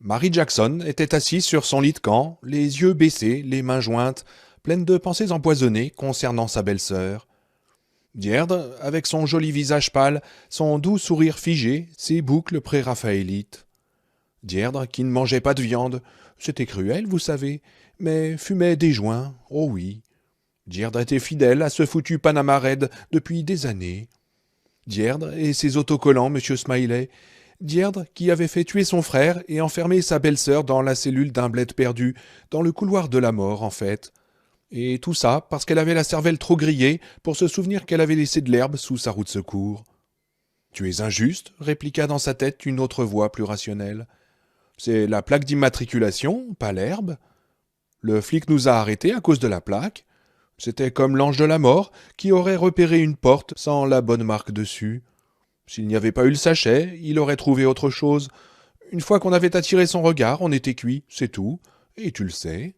Marie Jackson était assise sur son lit de camp, les yeux baissés, les mains jointes, pleine de pensées empoisonnées concernant sa belle-sœur. Deirdre, avec son joli visage pâle, son doux sourire figé, ses boucles pré-raphaélites. Deirdre, qui ne mangeait pas de viande, c'était cruel, vous savez, mais fumait des joints, oh oui. Deirdre était fidèle à ce foutu Panama Red depuis des années. Deirdre et ses autocollants, monsieur Smiley. Deirdre qui avait fait tuer son frère et enfermer sa belle-sœur dans la cellule d'un bled perdu, dans le couloir de la mort, en fait. Et tout ça parce qu'elle avait la cervelle trop grillée pour se souvenir qu'elle avait laissé de l'herbe sous sa roue de secours. Tu es injuste, répliqua dans sa tête une autre voix plus rationnelle. C'est la plaque d'immatriculation, pas l'herbe. Le flic nous a arrêtés à cause de la plaque. C'était comme l'ange de la mort qui aurait repéré une porte sans la bonne marque dessus. S'il n'y avait pas eu le sachet, il aurait trouvé autre chose. Une fois qu'on avait attiré son regard, on était cuit, c'est tout, et tu le sais.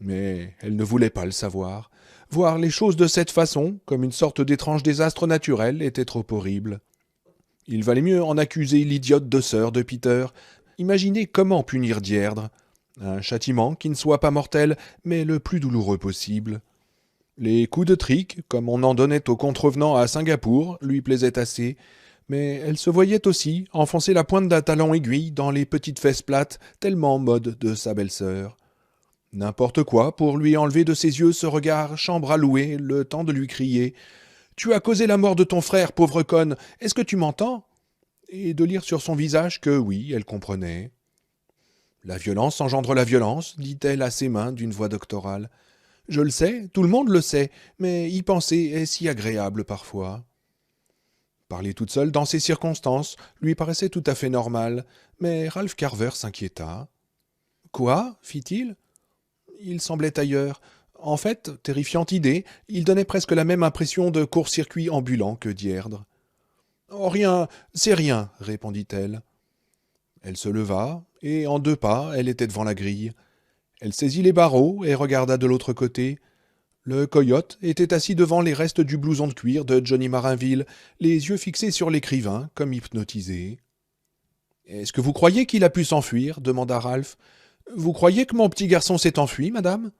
Mais elle ne voulait pas le savoir. Voir les choses de cette façon, comme une sorte d'étrange désastre naturel, était trop horrible. Il valait mieux en accuser l'idiote de sœur de Peter. Imaginez comment punir Deirdre. Un châtiment qui ne soit pas mortel, mais le plus douloureux possible. Les coups de trique, comme on en donnait aux contrevenants à Singapour, lui plaisaient assez, mais elle se voyait aussi enfoncer la pointe d'un talon aiguille dans les petites fesses plates, tellement mode de sa belle-sœur. N'importe quoi pour lui enlever de ses yeux ce regard chambre à louer, le temps de lui crier « Tu as causé la mort de ton frère, pauvre conne, est-ce que tu m'entends ?» et de lire sur son visage que oui, elle comprenait. « La violence engendre la violence, dit-elle à ses mains d'une voix doctorale. Je le sais, tout le monde le sait, mais y penser est si agréable parfois. » Parler toute seule dans ces circonstances lui paraissait tout à fait normal, mais Ralph Carver s'inquiéta. « Quoi » fit-il. Il semblait ailleurs. En fait, terrifiante idée, il donnait presque la même impression de court-circuit ambulant que Deirdre. « Oh, rien, c'est rien, répondit-elle. Elle se leva, et en 2 pas, elle était devant la grille. Elle saisit les barreaux et regarda de l'autre côté. Le coyote était assis devant les restes du blouson de cuir de Johnny Marinville, les yeux fixés sur l'écrivain, comme hypnotisé. « Est-ce que vous croyez qu'il a pu s'enfuir » demanda Ralph. « Vous croyez que mon petit garçon s'est enfui, madame ?»«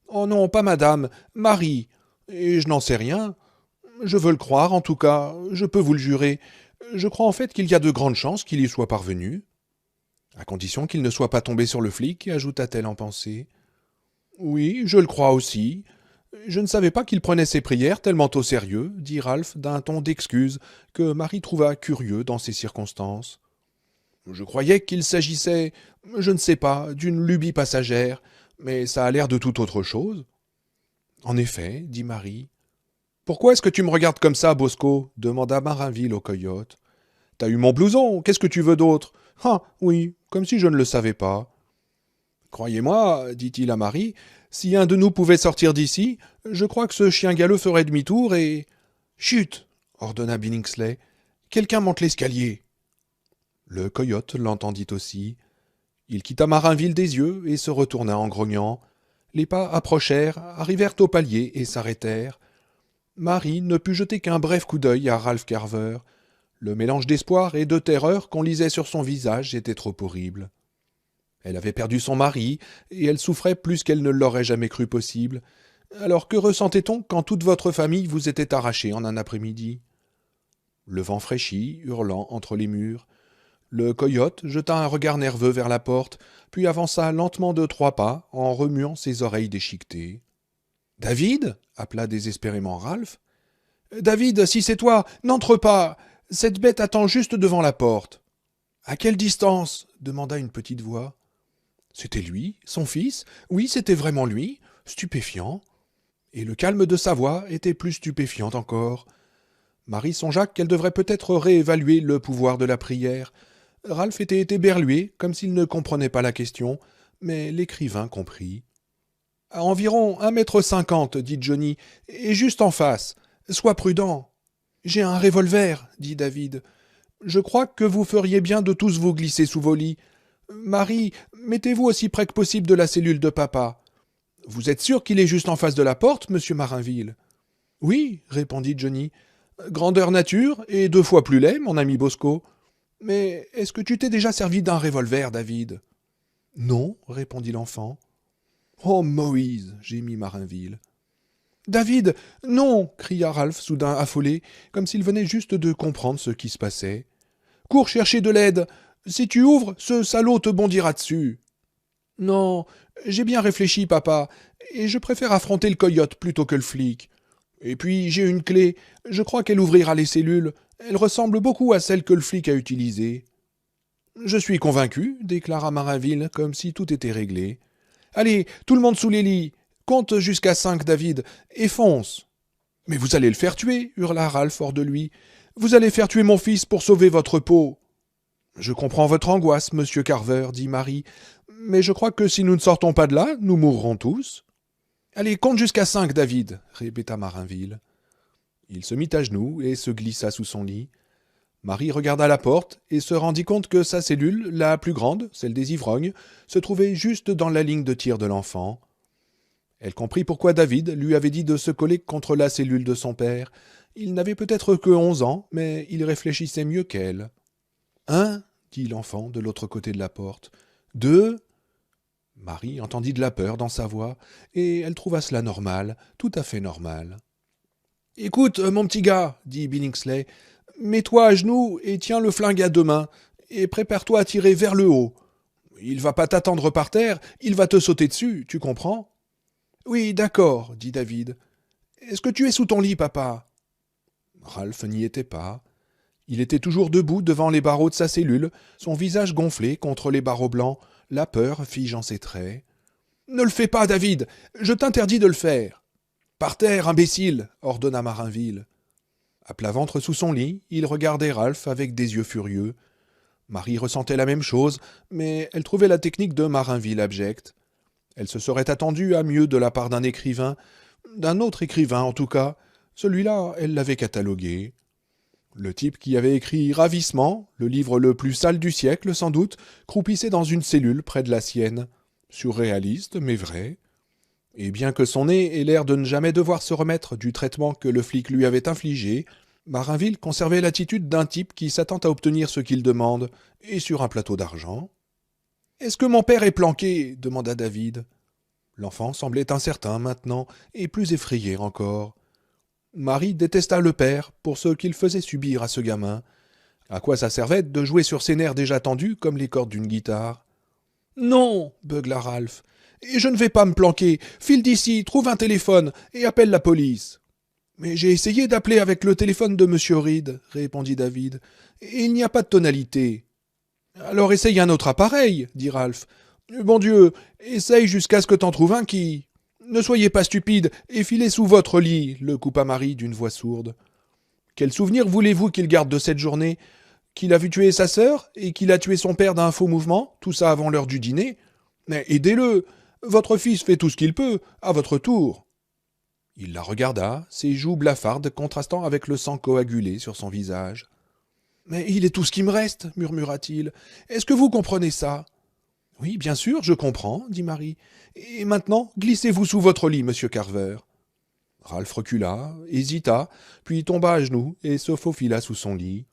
Oh non, pas madame, Marie. Et je n'en sais rien. Je veux le croire, en tout cas, je peux vous le jurer. Je crois en fait qu'il y a de grandes chances qu'il y soit parvenu. » À condition qu'il ne soit pas tombé sur le flic, ajouta-t-elle en pensée. « Oui, je le crois aussi. Je ne savais pas qu'il prenait ses prières tellement au sérieux, dit Ralph d'un ton d'excuse que Marie trouva curieux dans ces circonstances. Je croyais qu'il s'agissait, je ne sais pas, d'une lubie passagère, mais ça a l'air de tout autre chose. » En effet, dit Marie. « Pourquoi est-ce que tu me regardes comme ça, Bosco » demanda Marinville au coyote. « T'as eu mon blouson, qu'est-ce que tu veux d'autre ?»« Ah, oui, comme si je ne le savais pas. » « Croyez-moi, dit-il à Marie, si un de nous pouvait sortir d'ici, je crois que ce chien galeux ferait demi-tour et... »« Chut !» ordonna Billingsley. « Quelqu'un monte l'escalier. » Le coyote l'entendit aussi. Il quitta Marinville des yeux et se retourna en grognant. Les pas approchèrent, arrivèrent au palier et s'arrêtèrent. Marie ne put jeter qu'un bref coup d'œil à Ralph Carver. Le mélange d'espoir et de terreur qu'on lisait sur son visage était trop horrible. Elle avait perdu son mari, et elle souffrait plus qu'elle ne l'aurait jamais cru possible. Alors que ressentait-on quand toute votre famille vous était arrachée en un après-midi ? Le vent fraîchit, hurlant entre les murs. Le coyote jeta un regard nerveux vers la porte, puis avança lentement de 3 pas, en remuant ses oreilles déchiquetées. « David » appela désespérément Ralph. « David, si c'est toi, n'entre pas. Cette bête attend juste devant la porte. »« À quelle distance ?» demanda une petite voix. C'était lui, son fils. Oui, c'était vraiment lui, stupéfiant. Et le calme de sa voix était plus stupéfiant encore. Marie songea qu'elle devrait peut-être réévaluer le pouvoir de la prière. Ralph était éberlué, comme s'il ne comprenait pas la question, mais l'écrivain comprit. « À environ 1,50 m, dit Johnny, et juste en face. Sois prudent. »« J'ai un revolver, dit David. Je crois que vous feriez bien de tous vous glisser sous vos lits. Marie, mettez-vous aussi près que possible de la cellule de papa. Vous êtes sûr qu'il est juste en face de la porte, monsieur Marinville ? » « Oui, répondit Johnny. « Grandeur nature et 2 fois plus laid, mon ami Bosco. Mais est-ce que tu t'es déjà servi d'un revolver, David? Non, répondit l'enfant. Oh, Moïse, gémit Marinville. David, non, cria Ralph, soudain affolé, comme s'il venait juste de comprendre ce qui se passait. Cours chercher de l'aide. Si tu ouvres, ce salaud te bondira dessus. Non, j'ai bien réfléchi, papa, et je préfère affronter le coyote plutôt que le flic. Et puis j'ai une clé, je crois qu'elle ouvrira les cellules. Elle ressemble beaucoup à celle que le flic a utilisée. Je suis convaincu, déclara Marinville, comme si tout était réglé. Allez, tout le monde sous les lits. Compte jusqu'à 5, David, et fonce. Mais vous allez le faire tuer, hurla Ralph hors de lui. Vous allez faire tuer mon fils pour sauver votre peau. Je comprends votre angoisse, monsieur Carver, dit Marie, mais je crois que si nous ne sortons pas de là, nous mourrons tous. Allez, compte jusqu'à 5, David, répéta Marinville. Il se mit à genoux et se glissa sous son lit. Marie regarda la porte et se rendit compte que sa cellule, la plus grande, celle des ivrognes, se trouvait juste dans la ligne de tir de l'enfant. Elle comprit pourquoi David lui avait dit de se coller contre la cellule de son père. Il n'avait peut-être que 11 ans, mais il réfléchissait mieux qu'elle. « 1, dit l'enfant de l'autre côté de la porte. « 2. » Marie entendit de la peur dans sa voix, et elle trouva cela normal, tout à fait normal. « Écoute, mon petit gars, dit Billingsley, mets-toi à genoux et tiens le flingue à 2 mains, et prépare-toi à tirer vers le haut. Il va pas t'attendre par terre, il va te sauter dessus, tu comprends ? Oui, d'accord, dit David. Est-ce que tu es sous ton lit, papa? Ralph n'y était pas. Il était toujours debout devant les barreaux de sa cellule, son visage gonflé contre les barreaux blancs, la peur figeant ses traits. Ne le fais pas, David, je t'interdis de le faire. Par terre, imbécile, ordonna Marinville. À plat ventre sous son lit, il regardait Ralph avec des yeux furieux. Marie ressentait la même chose, mais elle trouvait la technique de Marinville abjecte. Elle se serait attendue à mieux de la part d'un écrivain, d'un autre écrivain en tout cas. Celui-là, elle l'avait catalogué. Le type qui avait écrit Ravissement, le livre le plus sale du siècle sans doute, croupissait dans une cellule près de la sienne. Surréaliste, mais vrai. Et bien que son nez ait l'air de ne jamais devoir se remettre du traitement que le flic lui avait infligé, Marinville conservait l'attitude d'un type qui s'attend à obtenir ce qu'il demande, et sur un plateau d'argent. « Est-ce que mon père est planqué » demanda David. L'enfant semblait incertain maintenant, et plus effrayé encore. Marie détesta le père pour ce qu'il faisait subir à ce gamin. À quoi ça servait de jouer sur ses nerfs déjà tendus comme les cordes d'une guitare? « Non » beugla Ralph. « Et je ne vais pas me planquer. File d'ici, trouve un téléphone et appelle la police. »« Mais j'ai essayé d'appeler avec le téléphone de monsieur Reed, » répondit David, « et il n'y a pas de tonalité. »« Alors essaye un autre appareil, » dit Ralph. « Bon Dieu, essaye jusqu'à ce que t'en trouves un qui... »« Ne soyez pas stupide et filez sous votre lit, » le coupa Marie d'une voix sourde. « Quel souvenir voulez-vous qu'il garde de cette journée? Qu'il a vu tuer sa sœur et qu'il a tué son père d'un faux mouvement, tout ça avant l'heure du dîner? Mais aidez-le! Votre fils fait tout ce qu'il peut, à votre tour. » Il la regarda, ses joues blafardes contrastant avec le sang coagulé sur son visage. « Mais il est tout ce qui me reste, » murmura-t-il. « Est-ce que vous comprenez ça? »« Oui, bien sûr, je comprends, » dit Marie. « Et maintenant, glissez-vous sous votre lit, monsieur Carver. » Ralph recula, hésita, puis tomba à genoux et se faufila sous son lit.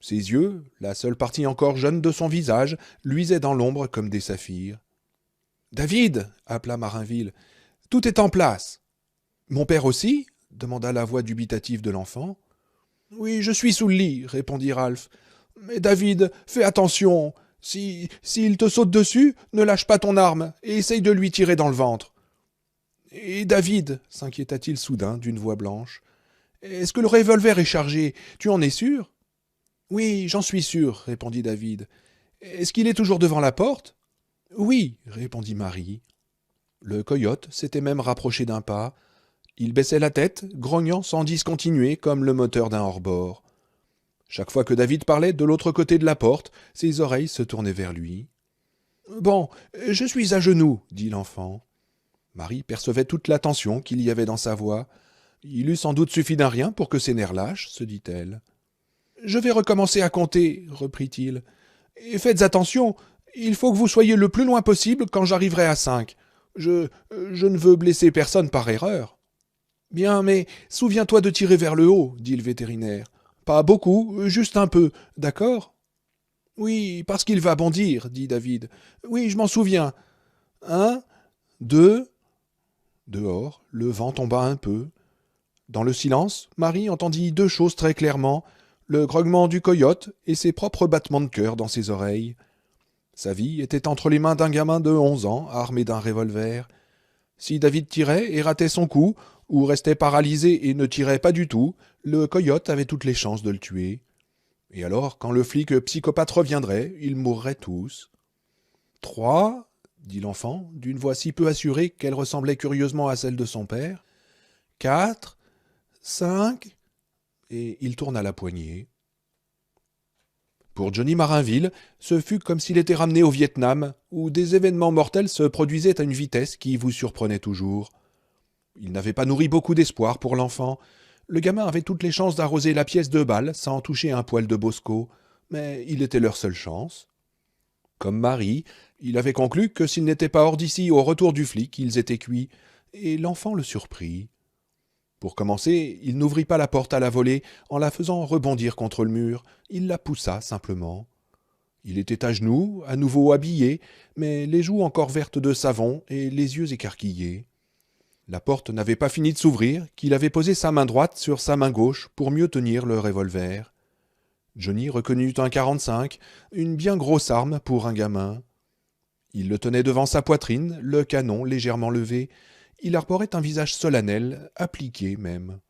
Ses yeux, la seule partie encore jeune de son visage, luisaient dans l'ombre comme des saphirs. « David » appela Marinville. « Tout est en place. »« Mon père aussi » demanda la voix dubitative de l'enfant. « Oui, je suis sous le lit, » répondit Ralph. « Mais David, fais attention. S'il te saute dessus, ne lâche pas ton arme et essaye de lui tirer dans le ventre. »« Et David » s'inquiéta-t-il soudain d'une voix blanche. « Est-ce que le revolver est chargé? Tu en es sûr ?»« Oui, j'en suis sûr, » répondit David. « Est-ce qu'il est toujours devant la porte ?»« Oui, » répondit Marie. Le coyote s'était même rapproché d'un pas. Il baissait la tête, grognant sans discontinuer comme le moteur d'un hors-bord. Chaque fois que David parlait de l'autre côté de la porte, ses oreilles se tournaient vers lui. « Bon, je suis à genoux, » dit l'enfant. Marie percevait toute la tension qu'il y avait dans sa voix. Il eût sans doute suffi d'un rien pour que ses nerfs lâchent, se dit-elle. « Je vais recommencer à compter, » reprit-il. « Et faites attention, il faut que vous soyez le plus loin possible quand j'arriverai à 5. Je ne veux blesser personne par erreur. »« Bien, mais souviens-toi de tirer vers le haut, » dit le vétérinaire. « Pas beaucoup, juste un peu, d'accord ?» Oui, parce qu'il va bondir, dit David. Oui, je m'en souviens. Un, deux. Dehors, le vent tomba un peu. Dans le silence, Marie entendit deux choses très clairement, le grognement du coyote et ses propres battements de cœur dans ses oreilles. Sa vie était entre les mains d'un gamin de 11 ans, armé d'un revolver. Si David tirait et ratait son coup, ou restait paralysé et ne tirait pas du tout, le coyote avait toutes les chances de le tuer. Et alors, quand le flic psychopathe reviendrait, ils mourraient tous. Trois, dit l'enfant, d'une voix si peu assurée qu'elle ressemblait curieusement à celle de son père. Quatre, cinq, et il tourna la poignée. Pour Johnny Marinville, ce fut comme s'il était ramené au Vietnam, où des événements mortels se produisaient à une vitesse qui vous surprenait toujours. Il n'avait pas nourri beaucoup d'espoir pour l'enfant. Le gamin avait toutes les chances d'arroser la pièce de balle sans toucher un poil de Bosco, mais il était leur seule chance. Comme Marie, il avait conclu que s'ils n'étaient pas hors d'ici au retour du flic, ils étaient cuits, et l'enfant le surprit. Pour commencer, il n'ouvrit pas la porte à la volée en la faisant rebondir contre le mur, il la poussa simplement. Il était à genoux, à nouveau habillé, mais les joues encore vertes de savon et les yeux écarquillés. La porte n'avait pas fini de s'ouvrir qu'il avait posé sa main droite sur sa main gauche pour mieux tenir le revolver. Johnny reconnut un 45, une bien grosse arme pour un gamin. Il le tenait devant sa poitrine, le canon légèrement levé. Il arborait un visage solennel, appliqué même.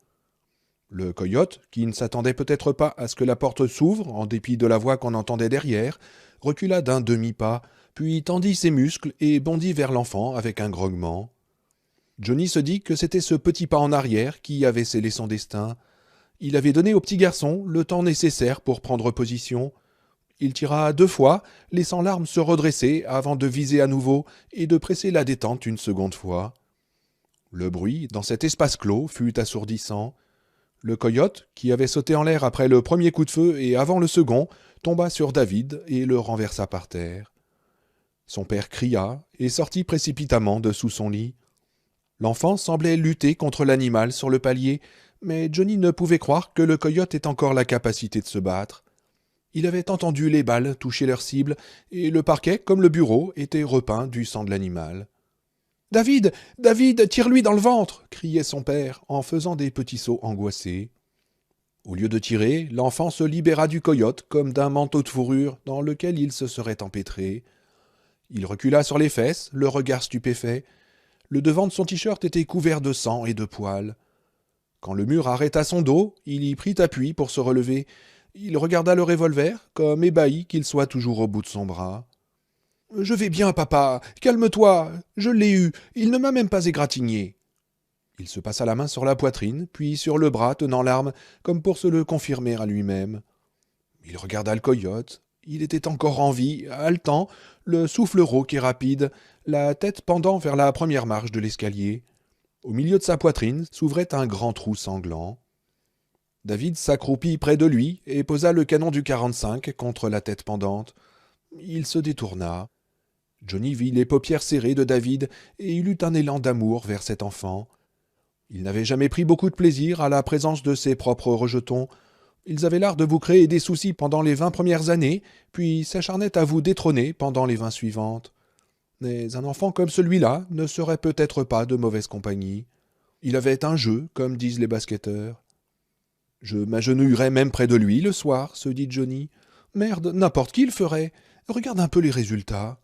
Le coyote, qui ne s'attendait peut-être pas à ce que la porte s'ouvre, en dépit de la voix qu'on entendait derrière, recula d'un demi-pas, puis tendit ses muscles et bondit vers l'enfant avec un grognement. Johnny se dit que c'était ce petit pas en arrière qui avait scellé son destin. Il avait donné au petit garçon le temps nécessaire pour prendre position. Il tira 2 fois, laissant l'arme se redresser avant de viser à nouveau et de presser la détente une seconde fois. Le bruit, dans cet espace clos, fut assourdissant. Le coyote, qui avait sauté en l'air après le premier coup de feu et avant le second, tomba sur David et le renversa par terre. Son père cria et sortit précipitamment de sous son lit. L'enfant semblait lutter contre l'animal sur le palier, mais Johnny ne pouvait croire que le coyote ait encore la capacité de se battre. Il avait entendu les balles toucher leur cible, et le parquet, comme le bureau, était repeint du sang de l'animal. « David, David, tire-lui dans le ventre !» criait son père, en faisant des petits sauts angoissés. Au lieu de tirer, l'enfant se libéra du coyote comme d'un manteau de fourrure dans lequel il se serait empêtré. Il recula sur les fesses, le regard stupéfait. Le devant de son t-shirt était couvert de sang et de poils. Quand le mur arrêta son dos, il y prit appui pour se relever. Il regarda le revolver, comme ébahi qu'il soit toujours au bout de son bras. « Je vais bien, papa. Calme-toi. Je l'ai eu. Il ne m'a même pas égratigné. » Il se passa la main sur la poitrine, puis sur le bras tenant l'arme, comme pour se le confirmer à lui-même. Il regarda le coyote. Il était encore en vie, haletant, le souffle rauque et rapide, la tête pendant vers la première marche de l'escalier. Au milieu de sa poitrine s'ouvrait un grand trou sanglant. David s'accroupit près de lui et posa le canon du 45 contre la tête pendante. Il se détourna. Johnny vit les paupières serrées de David et il eut un élan d'amour vers cet enfant. Il n'avait jamais pris beaucoup de plaisir à la présence de ses propres rejetons. Ils avaient l'art de vous créer des soucis pendant les 20 premières années, puis s'acharnaient à vous détrôner pendant les 20 suivantes. Mais un enfant comme celui-là ne serait peut-être pas de mauvaise compagnie. Il avait un jeu, comme disent les basketteurs. « Je m'agenouillerais même près de lui le soir, se dit Johnny. Merde, n'importe qui le ferait. Regarde un peu les résultats. »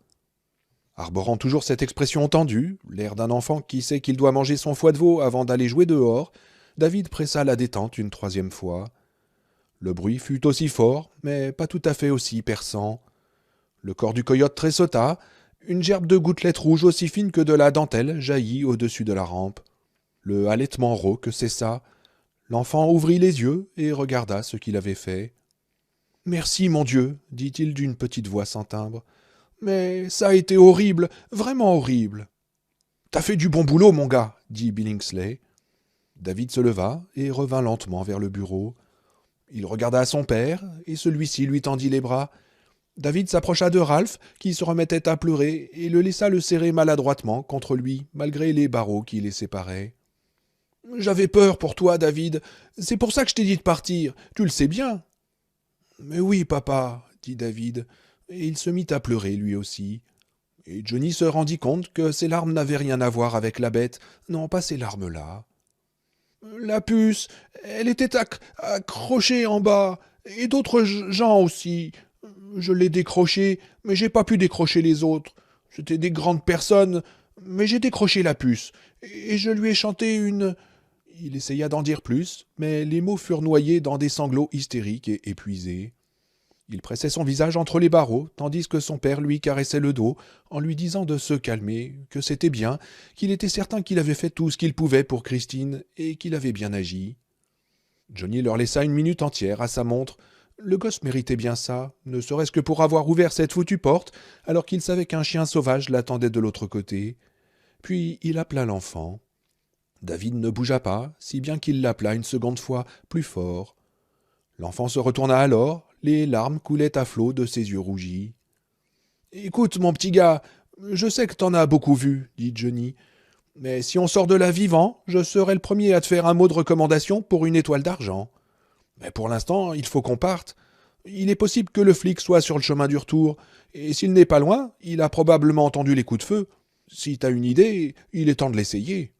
Arborant toujours cette expression tendue, l'air d'un enfant qui sait qu'il doit manger son foie de veau avant d'aller jouer dehors, David pressa la détente une 3e fois. Le bruit fut aussi fort, mais pas tout à fait aussi perçant. Le corps du coyote tressauta, une gerbe de gouttelettes rouges aussi fines que de la dentelle jaillit au-dessus de la rampe. Le halètement rauque cessa. L'enfant ouvrit les yeux et regarda ce qu'il avait fait. « Merci, mon Dieu, dit-il d'une petite voix sans timbre. Mais ça a été horrible, vraiment horrible. T'as fait du bon boulot, mon gars, dit Billingsley. David se leva et revint lentement vers le bureau. Il regarda son père, et celui-ci lui tendit les bras. David s'approcha de Ralph, qui se remettait à pleurer, et le laissa le serrer maladroitement contre lui, malgré les barreaux qui les séparaient. « J'avais peur pour toi, David. C'est pour ça que je t'ai dit de partir. Tu le sais bien. »« Mais oui, papa, dit David, et il se mit à pleurer lui aussi. Et Johnny se rendit compte que ses larmes n'avaient rien à voir avec la bête, non pas ces larmes-là. La puce, elle était accrochée en bas, et d'autres gens aussi. Je l'ai décrochée, mais j'ai pas pu décrocher les autres. C'étaient des grandes personnes, mais j'ai décroché la puce, et je lui ai chanté une... Il essaya d'en dire plus, mais les mots furent noyés dans des sanglots hystériques et épuisés. Il pressait son visage entre les barreaux, tandis que son père lui caressait le dos, en lui disant de se calmer, que c'était bien, qu'il était certain qu'il avait fait tout ce qu'il pouvait pour Christine, et qu'il avait bien agi. Johnny leur laissa une minute entière à sa montre. Le gosse méritait bien ça, ne serait-ce que pour avoir ouvert cette foutue porte, alors qu'il savait qu'un chien sauvage l'attendait de l'autre côté. Puis il appela l'enfant. David ne bougea pas, si bien qu'il l'appela une seconde fois, plus fort. L'enfant se retourna alors, les larmes coulaient à flots de ses yeux rougis. « Écoute, mon petit gars, je sais que t'en as beaucoup vu, dit Johnny, mais si on sort de là vivant, je serai le premier à te faire un mot de recommandation pour une étoile d'argent. Mais pour l'instant, il faut qu'on parte. Il est possible que le flic soit sur le chemin du retour, et s'il n'est pas loin, il a probablement entendu les coups de feu. Si t'as une idée, il est temps de l'essayer. »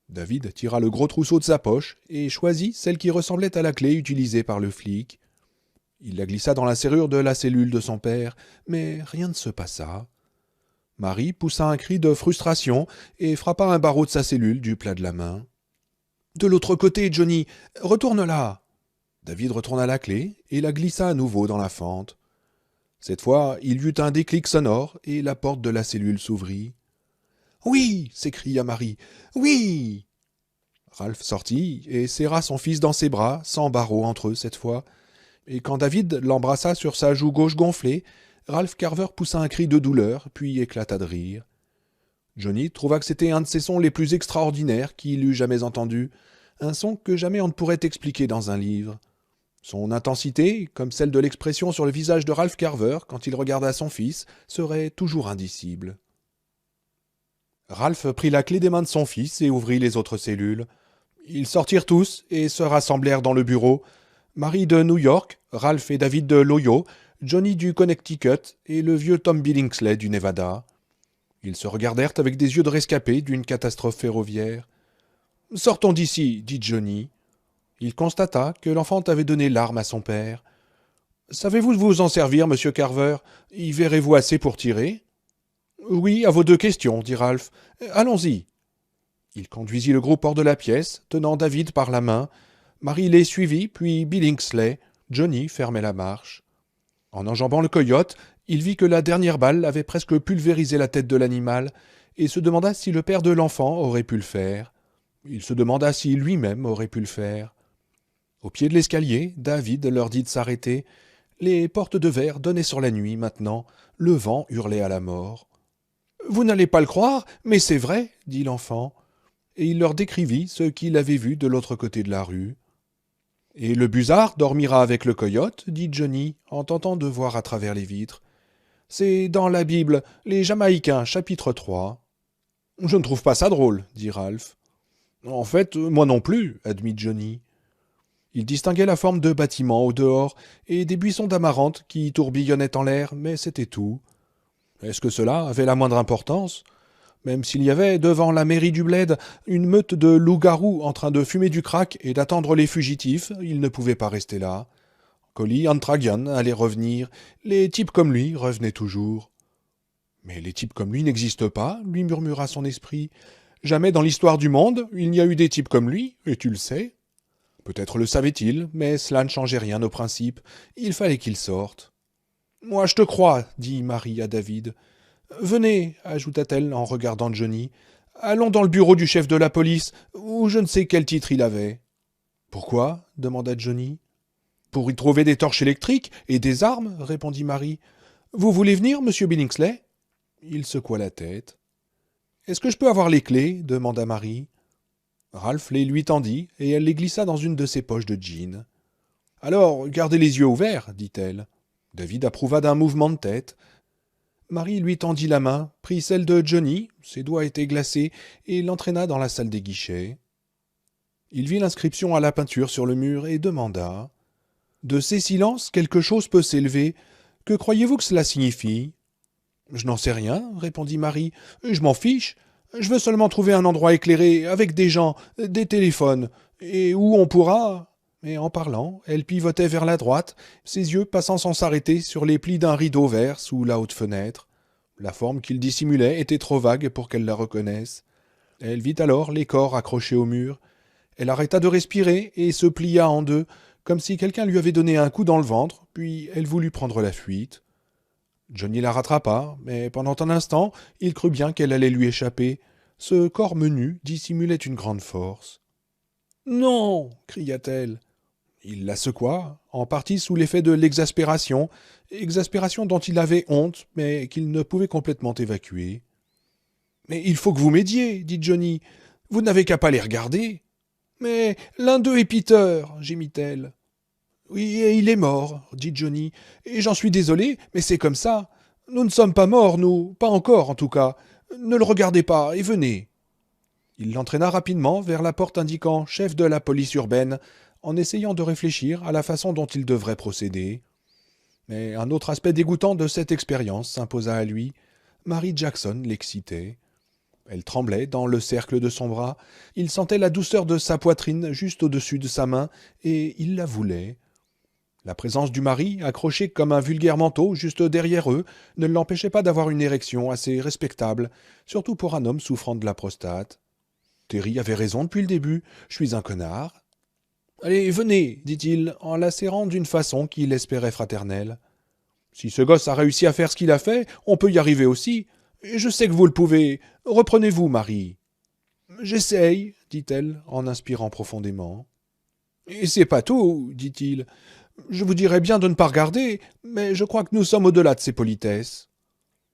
David tira le gros trousseau de sa poche et choisit celle qui ressemblait à la clé utilisée par le flic. Il la glissa dans la serrure de la cellule de son père, mais rien ne se passa. Marie poussa un cri de frustration et frappa un barreau de sa cellule du plat de la main. « De l'autre côté, Johnny, retourne là !» David retourna la clé et la glissa à nouveau dans la fente. Cette fois, il y eut un déclic sonore et la porte de la cellule s'ouvrit. « Oui !» s'écria Marie. « Oui !» Ralph sortit et serra son fils dans ses bras, sans barreaux entre eux cette fois. Et quand David l'embrassa sur sa joue gauche gonflée, Ralph Carver poussa un cri de douleur, puis éclata de rire. Johnny trouva que c'était un de ces sons les plus extraordinaires qu'il eût jamais entendus, un son que jamais on ne pourrait expliquer dans un livre. Son intensité, comme celle de l'expression sur le visage de Ralph Carver quand il regarda son fils, serait toujours indicible. Ralph prit la clé des mains de son fils et ouvrit les autres cellules. Ils sortirent tous et se rassemblèrent dans le bureau. Marie de New York, Ralph et David de l'Ohio, Johnny du Connecticut et le vieux Tom Billingsley du Nevada. Ils se regardèrent avec des yeux de rescapés d'une catastrophe ferroviaire. « Sortons d'ici, dit Johnny. » Il constata que l'enfant avait donné l'arme à son père. « Savez-vous vous en servir, monsieur Carver? Y verrez-vous assez pour tirer ?»« Oui, à vos deux questions, dit Ralph. Allons-y. » Il conduisit le groupe hors de la pièce, tenant David par la main. Marie les suivit, puis Billingsley. Johnny fermait la marche. En enjambant le coyote, il vit que la dernière balle avait presque pulvérisé la tête de l'animal, et se demanda si le père de l'enfant aurait pu le faire. Il se demanda si lui-même aurait pu le faire. Au pied de l'escalier, David leur dit de s'arrêter. Les portes de verre donnaient sur la nuit maintenant. Le vent hurlait à la mort. « Vous n'allez pas le croire, mais c'est vrai, dit l'enfant. » Et il leur décrivit ce qu'il avait vu de l'autre côté de la rue. « Et le busard dormira avec le coyote, dit Johnny, en tentant de voir à travers les vitres. C'est dans la Bible, les Jamaïcains, chapitre 3. « Je ne trouve pas ça drôle, dit Ralph. « En fait, moi non plus, admit Johnny. Il distinguait la forme de bâtiments au dehors et des buissons d'amarante qui tourbillonnaient en l'air, mais c'était tout. Est-ce que cela avait la moindre importance ? Même s'il y avait, devant la mairie du bled, une meute de loups-garous en train de fumer du crack et d'attendre les fugitifs, il ne pouvait pas rester là. Collie Antragian allait revenir, les types comme lui revenaient toujours. « Mais les types comme lui n'existent pas, lui murmura son esprit. Jamais dans l'histoire du monde, il n'y a eu des types comme lui, et tu le sais. Peut-être le savait-il, mais cela ne changeait rien au principe. Il fallait qu'il sorte. « Moi, je te crois, dit Marie à David. « Venez, ajouta-t-elle en regardant Johnny. Allons dans le bureau du chef de la police, ou je ne sais quel titre il avait. »« Pourquoi » demanda Johnny. « Pour y trouver des torches électriques et des armes, répondit Marie. « Vous voulez venir, monsieur Billingsley ?» Il secoua la tête. « Est-ce que je peux avoir les clés » demanda Marie. Ralph les lui tendit, et elle les glissa dans une de ses poches de jean. « Alors, gardez les yeux ouverts, dit-elle. David approuva d'un mouvement de tête. Marie lui tendit la main, prit celle de Johnny, ses doigts étaient glacés, et l'entraîna dans la salle des guichets. Il vit l'inscription à la peinture sur le mur et demanda. « De ces silences, quelque chose peut s'élever. Que croyez-vous que cela signifie ?»« Je n'en sais rien, répondit Marie. Je m'en fiche. Je veux seulement trouver un endroit éclairé, avec des gens, des téléphones, et où on pourra. » Et en parlant, elle pivotait vers la droite, ses yeux passant sans s'arrêter sur les plis d'un rideau vert sous la haute fenêtre. La forme qu'il dissimulait était trop vague pour qu'elle la reconnaisse. Elle vit alors les corps accrochés au mur. Elle arrêta de respirer et se plia en deux, comme si quelqu'un lui avait donné un coup dans le ventre, puis elle voulut prendre la fuite. Johnny la rattrapa, mais pendant un instant, il crut bien qu'elle allait lui échapper. Ce corps menu dissimulait une grande force. « Non !» cria-t-elle. Il la secoua, en partie sous l'effet de l'exaspération, exaspération dont il avait honte, mais qu'il ne pouvait complètement évacuer. « Mais il faut que vous m'aidiez, dit Johnny. Vous n'avez qu'à pas les regarder. »« Mais l'un d'eux est Peter, gémit-elle. »« Oui, et il est mort, dit Johnny. Et j'en suis désolé, mais c'est comme ça. Nous ne sommes pas morts, nous, pas encore en tout cas. Ne le regardez pas, et venez. » Il l'entraîna rapidement vers la porte indiquant chef de la police urbaine, en essayant de réfléchir à la façon dont il devrait procéder. Mais un autre aspect dégoûtant de cette expérience s'imposa à lui. Mary Jackson l'excitait. Elle tremblait dans le cercle de son bras, il sentait la douceur de sa poitrine juste au-dessus de sa main, et il la voulait. La présence du mari, accroché comme un vulgaire manteau juste derrière eux, ne l'empêchait pas d'avoir une érection assez respectable, surtout pour un homme souffrant de la prostate. Terry avait raison depuis le début, je suis un connard. « Allez, venez, dit-il, en la serrant d'une façon qu'il espérait fraternelle. Si ce gosse a réussi à faire ce qu'il a fait, on peut y arriver aussi. Et je sais que vous le pouvez. Reprenez-vous, Marie. »« J'essaye, dit-elle, en inspirant profondément. »« Et c'est pas tout, dit-il. Je vous dirais bien de ne pas regarder, mais je crois que nous sommes au-delà de ces politesses. »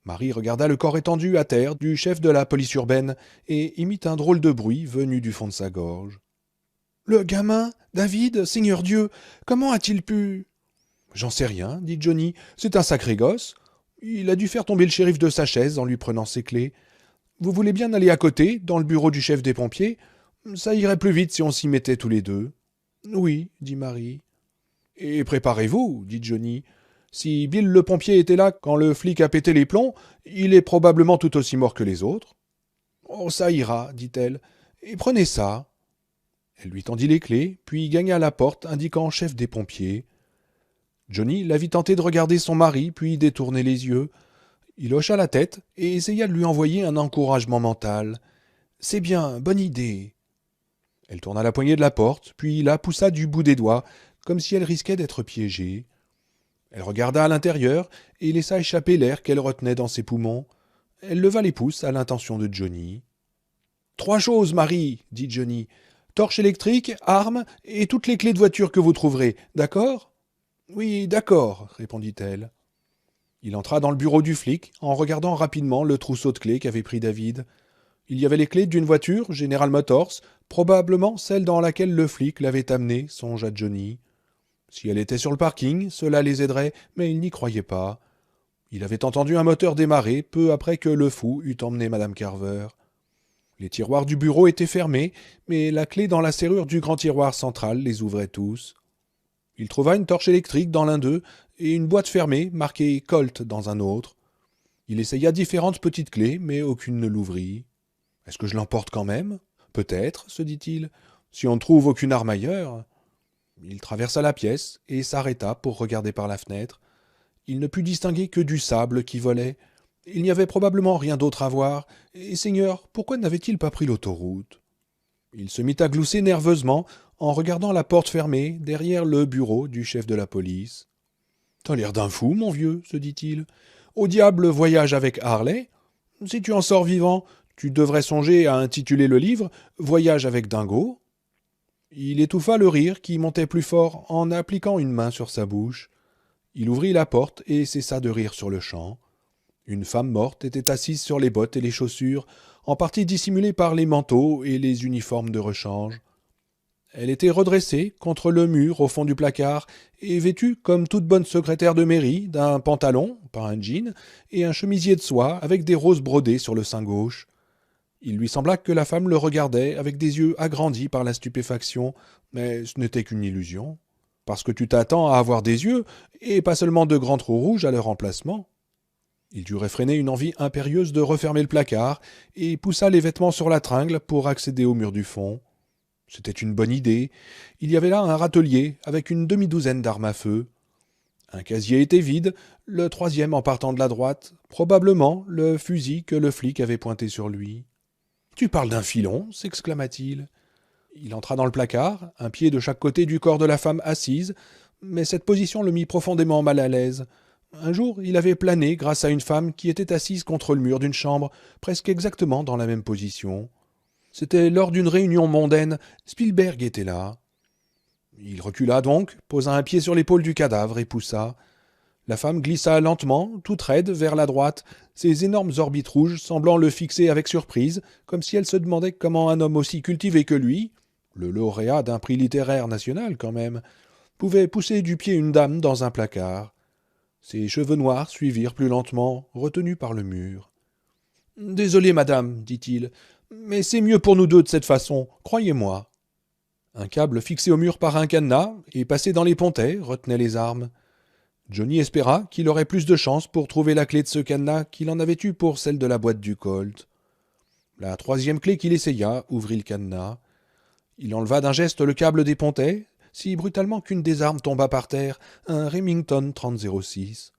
Marie regarda le corps étendu à terre du chef de la police urbaine et imit un drôle de bruit venu du fond de sa gorge. « Le gamin, David, Seigneur Dieu, comment a-t-il pu… » « J'en sais rien, dit Johnny, c'est un sacré gosse. Il a dû faire tomber le shérif de sa chaise en lui prenant ses clés. Vous voulez bien aller à côté, dans le bureau du chef des pompiers? Ça irait plus vite si on s'y mettait tous les deux. »« Oui, dit Marie. »« Et préparez-vous, dit Johnny. Si Bill le pompier était là quand le flic a pété les plombs, il est probablement tout aussi mort que les autres. »« Oh, ça ira, dit-elle. Et prenez ça. » Elle lui tendit les clés, puis gagna la porte indiquant chef des pompiers. Johnny la vit tenter de regarder son mari, puis détourner les yeux. Il hocha la tête et essaya de lui envoyer un encouragement mental. « C'est bien, bonne idée. » Elle tourna la poignée de la porte, puis la poussa du bout des doigts, comme si elle risquait d'être piégée. Elle regarda à l'intérieur et laissa échapper l'air qu'elle retenait dans ses poumons. Elle leva les pouces à l'intention de Johnny. « 3 choses, Marie, dit Johnny. Torche électrique, armes et toutes les clés de voiture que vous trouverez, d'accord ? » « Oui, d'accord, répondit-elle. Il entra dans le bureau du flic, en regardant rapidement le trousseau de clés qu'avait pris David. Il y avait les clés d'une voiture, General Motors, probablement celle dans laquelle le flic l'avait amenée, songea Johnny. Si elle était sur le parking, cela les aiderait, mais il n'y croyait pas. Il avait entendu un moteur démarrer peu après que le fou eut emmené Madame Carver. Les tiroirs du bureau étaient fermés, mais la clé dans la serrure du grand tiroir central les ouvrait tous. Il trouva une torche électrique dans l'un d'eux et une boîte fermée marquée « Colt » dans un autre. Il essaya différentes petites clés, mais aucune ne l'ouvrit. « Est-ce que je l'emporte quand même ? Peut-être, se dit-il, si on ne trouve aucune arme ailleurs. » Il traversa la pièce et s'arrêta pour regarder par la fenêtre. Il ne put distinguer que du sable qui volait. Il n'y avait probablement rien d'autre à voir. Et Seigneur, pourquoi n'avait-il pas pris l'autoroute ? Il se mit à glousser nerveusement en regardant la porte fermée derrière le bureau du chef de la police. « T'as l'air d'un fou, mon vieux, se dit-il. Au diable voyage avec Harley. Si tu en sors vivant, tu devrais songer à intituler le livre « Voyage avec Dingo ». Il étouffa le rire qui montait plus fort en appliquant une main sur sa bouche. Il ouvrit la porte et cessa de rire sur le champ. Une femme morte était assise sur les bottes et les chaussures, en partie dissimulées par les manteaux et les uniformes de rechange. Elle était redressée contre le mur au fond du placard et vêtue, comme toute bonne secrétaire de mairie, d'un pantalon, pas un jean, et un chemisier de soie avec des roses brodées sur le sein gauche. Il lui sembla que la femme le regardait avec des yeux agrandis par la stupéfaction, mais ce n'était qu'une illusion. Parce que tu t'attends à avoir des yeux, et pas seulement de grands trous rouges à leur emplacement. Il dut réfréner une envie impérieuse de refermer le placard, et poussa les vêtements sur la tringle pour accéder au mur du fond. C'était une bonne idée. Il y avait là un râtelier, avec une demi-douzaine d'armes à feu. Un casier était vide, le troisième en partant de la droite, probablement le fusil que le flic avait pointé sur lui. « Tu parles d'un filon » s'exclama-t-il. Il entra dans le placard, un pied de chaque côté du corps de la femme assise, mais cette position le mit profondément mal à l'aise. Un jour, il avait plané grâce à une femme qui était assise contre le mur d'une chambre, presque exactement dans la même position. C'était lors d'une réunion mondaine, Spielberg était là. Il recula donc, posa un pied sur l'épaule du cadavre et poussa. La femme glissa lentement, toute raide, vers la droite, ses énormes orbites rouges semblant le fixer avec surprise, comme si elle se demandait comment un homme aussi cultivé que lui, le lauréat d'un prix littéraire national quand même, pouvait pousser du pied une dame dans un placard. Ses cheveux noirs suivirent plus lentement, retenus par le mur. « Désolé, madame, dit-il, mais c'est mieux pour nous deux de cette façon, croyez-moi. » Un câble fixé au mur par un cadenas et passé dans les pontets retenait les armes. Johnny espéra qu'il aurait plus de chance pour trouver la clé de ce cadenas qu'il en avait eu pour celle de la boîte du Colt. La troisième clé qu'il essaya ouvrit le cadenas. Il enleva d'un geste le câble des pontets, si brutalement qu'une des armes tomba par terre, un Remington 30-06.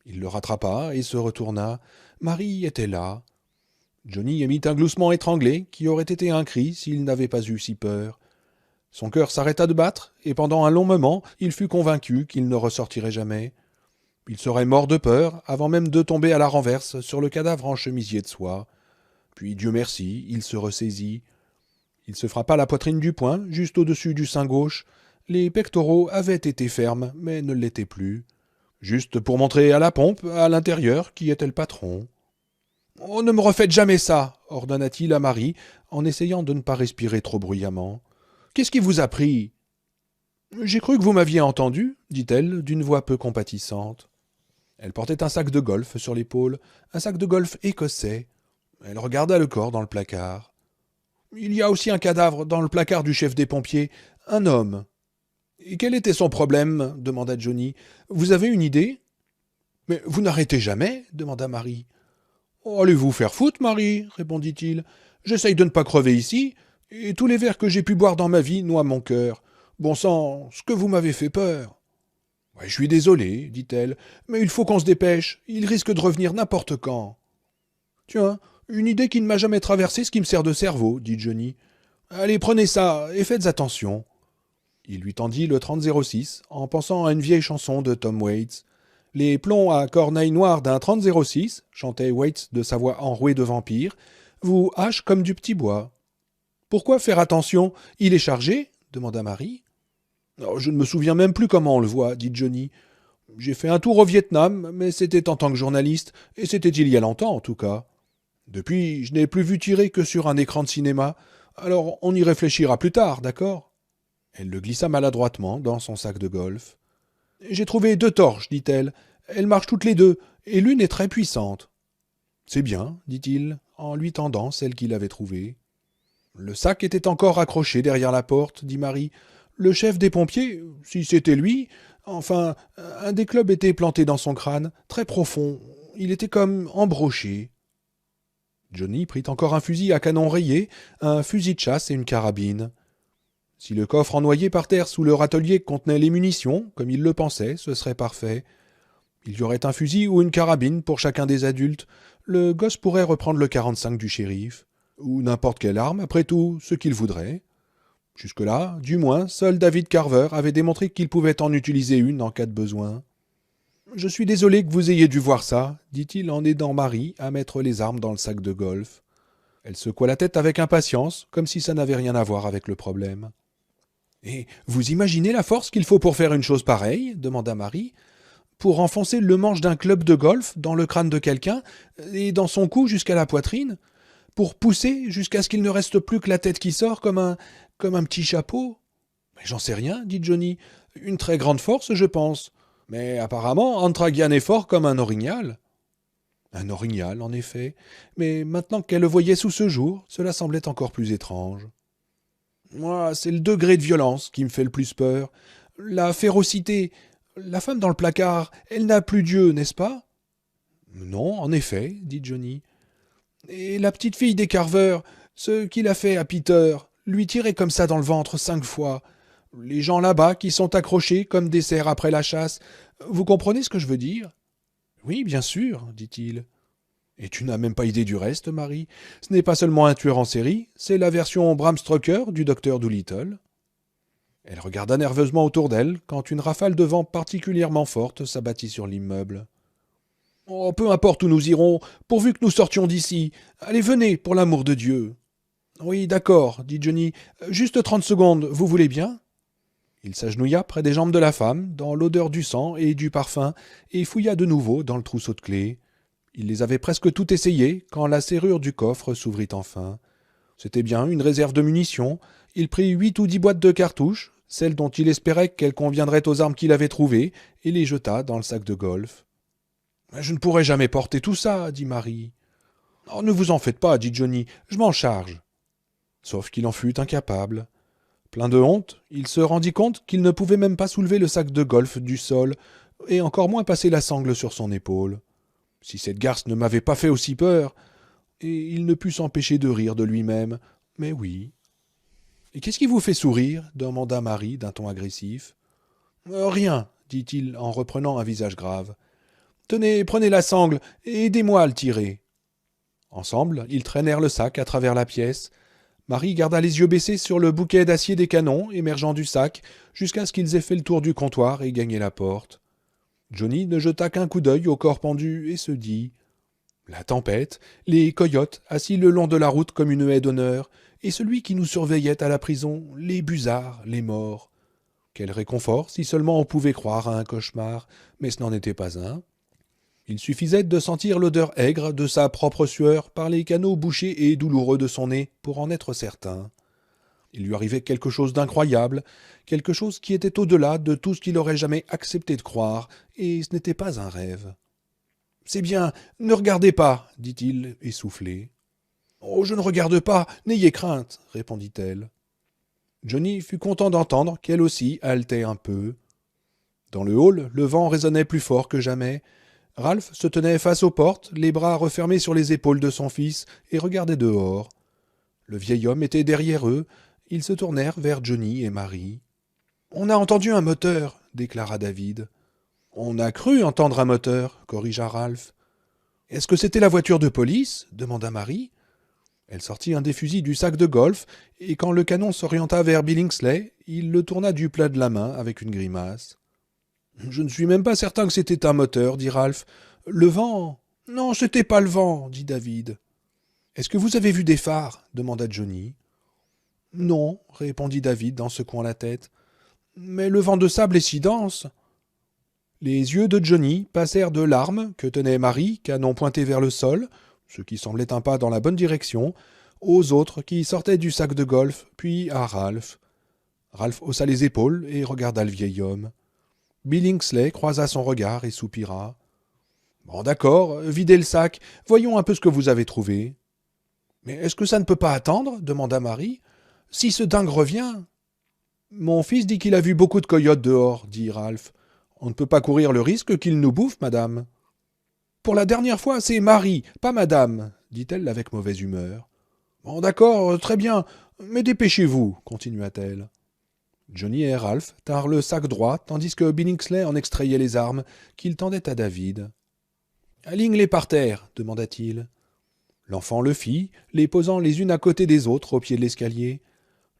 Il le rattrapa et se retourna. Marie était là. Johnny émit un gloussement étranglé qui aurait été un cri s'il n'avait pas eu si peur. Son cœur s'arrêta de battre, et pendant un long moment, il fut convaincu qu'il ne ressortirait jamais. Il serait mort de peur, avant même de tomber à la renverse sur le cadavre en chemisier de soie. Puis, Dieu merci, il se ressaisit. Il se frappa la poitrine du poing, juste au-dessus du sein gauche. Les pectoraux avaient été fermes, mais ne l'étaient plus. Juste pour montrer à la pompe, à l'intérieur, qui était le patron. « Oh, ne me refaites jamais ça !» ordonna-t-il à Marie, en essayant de ne pas respirer trop bruyamment. « Qu'est-ce qui vous a pris ?»« J'ai cru que vous m'aviez entendu, » dit-elle, d'une voix peu compatissante. Elle portait un sac de golf sur l'épaule, un sac de golf écossais. Elle regarda le corps dans le placard. « Il y a aussi un cadavre dans le placard du chef des pompiers, un homme. »« Et quel était son problème ?» demanda Johnny. « Vous avez une idée ?»« Mais vous n'arrêtez jamais ?» demanda Marie. « Oh, allez vous faire foutre, Marie, répondit-il. J'essaye de ne pas crever ici, et tous les verres que j'ai pu boire dans ma vie noient mon cœur. Bon sang, ce que vous m'avez fait peur. Ouais, je suis désolé, dit-elle, mais il faut qu'on se dépêche. Il risque de revenir n'importe quand. Tiens, une idée qui ne m'a jamais traversé ce qui me sert de cerveau, dit Johnny. Allez, prenez ça, et faites attention. Il lui tendit le 30-06, en pensant à une vieille chanson de Tom Waits. Les plombs à corneilles noires d'un 30-06, chantait Waits de sa voix enrouée de vampire, vous hachent comme du petit bois. Pourquoi faire attention? Il est chargé? Demanda Marie. Oh, je ne me souviens même plus comment on le voit, dit Johnny. J'ai fait un tour au Vietnam, mais c'était en tant que journaliste, et c'était il y a longtemps en tout cas. Depuis, je n'ai plus vu tirer que sur un écran de cinéma, alors on y réfléchira plus tard, d'accord? Elle le glissa maladroitement dans son sac de golf. J'ai trouvé 2 torches, dit-elle. Elles marchent toutes les deux, et l'une est très puissante. C'est bien, dit-il, en lui tendant celle qu'il avait trouvée. Le sac était encore accroché derrière la porte, dit Marie. Le chef des pompiers, si c'était lui, enfin, un des clubs était planté dans son crâne, très profond. Il était comme embroché. Johnny prit encore un fusil à canon rayé, un fusil de chasse et une carabine. Si le coffre ennoyé par terre sous le râtelier contenait les munitions, comme il le pensait, ce serait parfait. Il y aurait un fusil ou une carabine pour chacun des adultes. Le gosse pourrait reprendre le 45 du shérif. Ou n'importe quelle arme, après tout, ce qu'il voudrait. Jusque-là, du moins, seul David Carver avait démontré qu'il pouvait en utiliser une en cas de besoin. « Je suis désolé que vous ayez dû voir ça, » dit-il en aidant Marie à mettre les armes dans le sac de golf. Elle secoua la tête avec impatience, comme si ça n'avait rien à voir avec le problème. « Et vous imaginez la force qu'il faut pour faire une chose pareille ?» demanda Marie. « Pour enfoncer le manche d'un club de golf dans le crâne de quelqu'un, et dans son cou jusqu'à la poitrine, pour pousser jusqu'à ce qu'il ne reste plus que la tête qui sort comme un petit chapeau. »« Mais j'en sais rien, dit Johnny. Une très grande force, je pense. Mais apparemment, Antragian est fort comme un orignal. » Un orignal, en effet. Mais maintenant qu'elle le voyait sous ce jour, cela semblait encore plus étrange. « Moi, c'est le degré de violence qui me fait le plus peur. la férocité. La femme dans le placard, elle n'a plus Dieu, n'est-ce pas? Non, en effet, dit Johnny. Et la petite fille des Carver, ce qu'il a fait à Peter, lui tirer comme ça dans le ventre 5 fois. Les gens là-bas qui sont accrochés comme des cerfs après la chasse. Vous comprenez ce que je veux dire? Oui, bien sûr, dit-il. Et tu n'as même pas idée du reste, Marie. Ce n'est pas seulement un tueur en série, c'est la version Bram Stoker du docteur Dolittle. Elle regarda nerveusement autour d'elle quand une rafale de vent particulièrement forte s'abattit sur l'immeuble. Oh, peu importe où nous irons, pourvu que nous sortions d'ici. Allez, venez, pour l'amour de Dieu. Oui, d'accord, dit Johnny. Juste 30 secondes, vous voulez bien? Il s'agenouilla près des jambes de la femme, dans l'odeur du sang et du parfum, et fouilla de nouveau dans le trousseau de clés. Il les avait presque toutes essayées quand la serrure du coffre s'ouvrit enfin. C'était bien une réserve de munitions. Il prit 8 ou 10 boîtes de cartouches, celles dont il espérait qu'elles conviendraient aux armes qu'il avait trouvées, et les jeta dans le sac de golf. « Je ne pourrai jamais porter tout ça, dit Marie. « Oh, ne vous en faites pas, dit Johnny, je m'en charge. » Sauf qu'il en fut incapable. Plein de honte, il se rendit compte qu'il ne pouvait même pas soulever le sac de golf du sol, et encore moins passer la sangle sur son épaule. Si cette garce ne m'avait pas fait aussi peur, et il ne put s'empêcher de rire de lui-même. Mais oui. Et qu'est-ce qui vous fait sourire? Demanda Marie d'un ton agressif. Rien, dit-il en reprenant un visage grave. Tenez, prenez la sangle et aidez-moi à le tirer. Ensemble, ils traînèrent le sac à travers la pièce. Marie garda les yeux baissés sur le bouquet d'acier des canons émergeant du sac jusqu'à ce qu'ils aient fait le tour du comptoir et gagné la porte. Johnny ne jeta qu'un coup d'œil au corps pendu et se dit « La tempête, les coyotes assis le long de la route comme une haie d'honneur, et celui qui nous surveillait à la prison, les busards, les morts. Quel réconfort si seulement on pouvait croire à un cauchemar, mais ce n'en était pas un. » Il suffisait de sentir l'odeur aigre de sa propre sueur par les canaux bouchés et douloureux de son nez pour en être certain. Il lui arrivait quelque chose d'incroyable, quelque chose qui était au-delà de tout ce qu'il aurait jamais accepté de croire, et ce n'était pas un rêve. « C'est bien, ne regardez pas, dit-il, essoufflé. « Oh, je ne regarde pas, n'ayez crainte, répondit-elle. Johnny fut content d'entendre qu'elle aussi haletait un peu. Dans le hall, le vent résonnait plus fort que jamais. Ralph se tenait face aux portes, les bras refermés sur les épaules de son fils, et regardait dehors. Le vieil homme était derrière eux. Ils se tournèrent vers Johnny et Marie. « On a entendu un moteur, déclara David. « On a cru entendre un moteur, corrigea Ralph. « Est-ce que c'était la voiture de police ?» demanda Marie. Elle sortit un des fusils du sac de golf, et quand le canon s'orienta vers Billingsley, il le tourna du plat de la main avec une grimace. « Je ne suis même pas certain que c'était un moteur, dit Ralph. « Le vent ?»« Non, c'était pas le vent, dit David. »« Est-ce que vous avez vu des phares ?» demanda Johnny. « Non, répondit David en secouant la tête. « Mais le vent de sable est si dense. » Les yeux de Johnny passèrent de l'arme que tenait Marie, canon pointé vers le sol, ce qui semblait un pas dans la bonne direction, aux autres qui sortaient du sac de golf, puis à Ralph. Ralph haussa les épaules et regarda le vieil homme. Billingsley croisa son regard et soupira. « Bon, d'accord, videz le sac, voyons un peu ce que vous avez trouvé. »« Mais est-ce que ça ne peut pas attendre ?» demanda Marie. « Si ce dingue revient !»« Mon fils dit qu'il a vu beaucoup de coyotes dehors, dit Ralph. On ne peut pas courir le risque qu'il nous bouffe, madame. »« Pour la dernière fois, c'est Marie, pas madame, dit-elle avec mauvaise humeur. »« Bon, d'accord, très bien, mais dépêchez-vous, continua-t-elle. Johnny et Ralph tinrent le sac droit, tandis que Billingsley en extrayait les armes, qu'il tendait à David. « Aligne-les par terre, demanda-t-il. L'enfant le fit, les posant les unes à côté des autres au pied de l'escalier.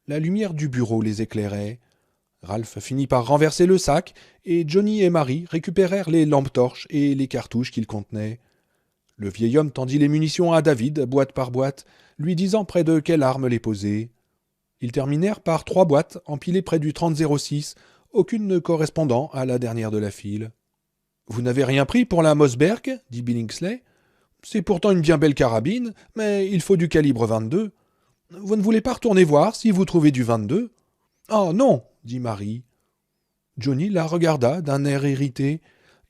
La lumière du bureau les éclairait. Ralph finit par renverser le sac, et Johnny et Marie récupérèrent les lampes-torches et les cartouches qu'ils contenaient. Le vieil homme tendit les munitions à David, boîte par boîte, lui disant près de quelle arme les poser. Ils terminèrent par 3 boîtes empilées près du 30-06, aucune ne correspondant à la dernière de la file. « Vous n'avez rien pris pour la Mossberg ?» dit Billingsley. « C'est pourtant une bien belle carabine, mais il faut du calibre 22. Vous ne voulez pas retourner voir si vous trouvez du 22 ?»« Oh non !» dit Marie. Johnny la regarda d'un air irrité.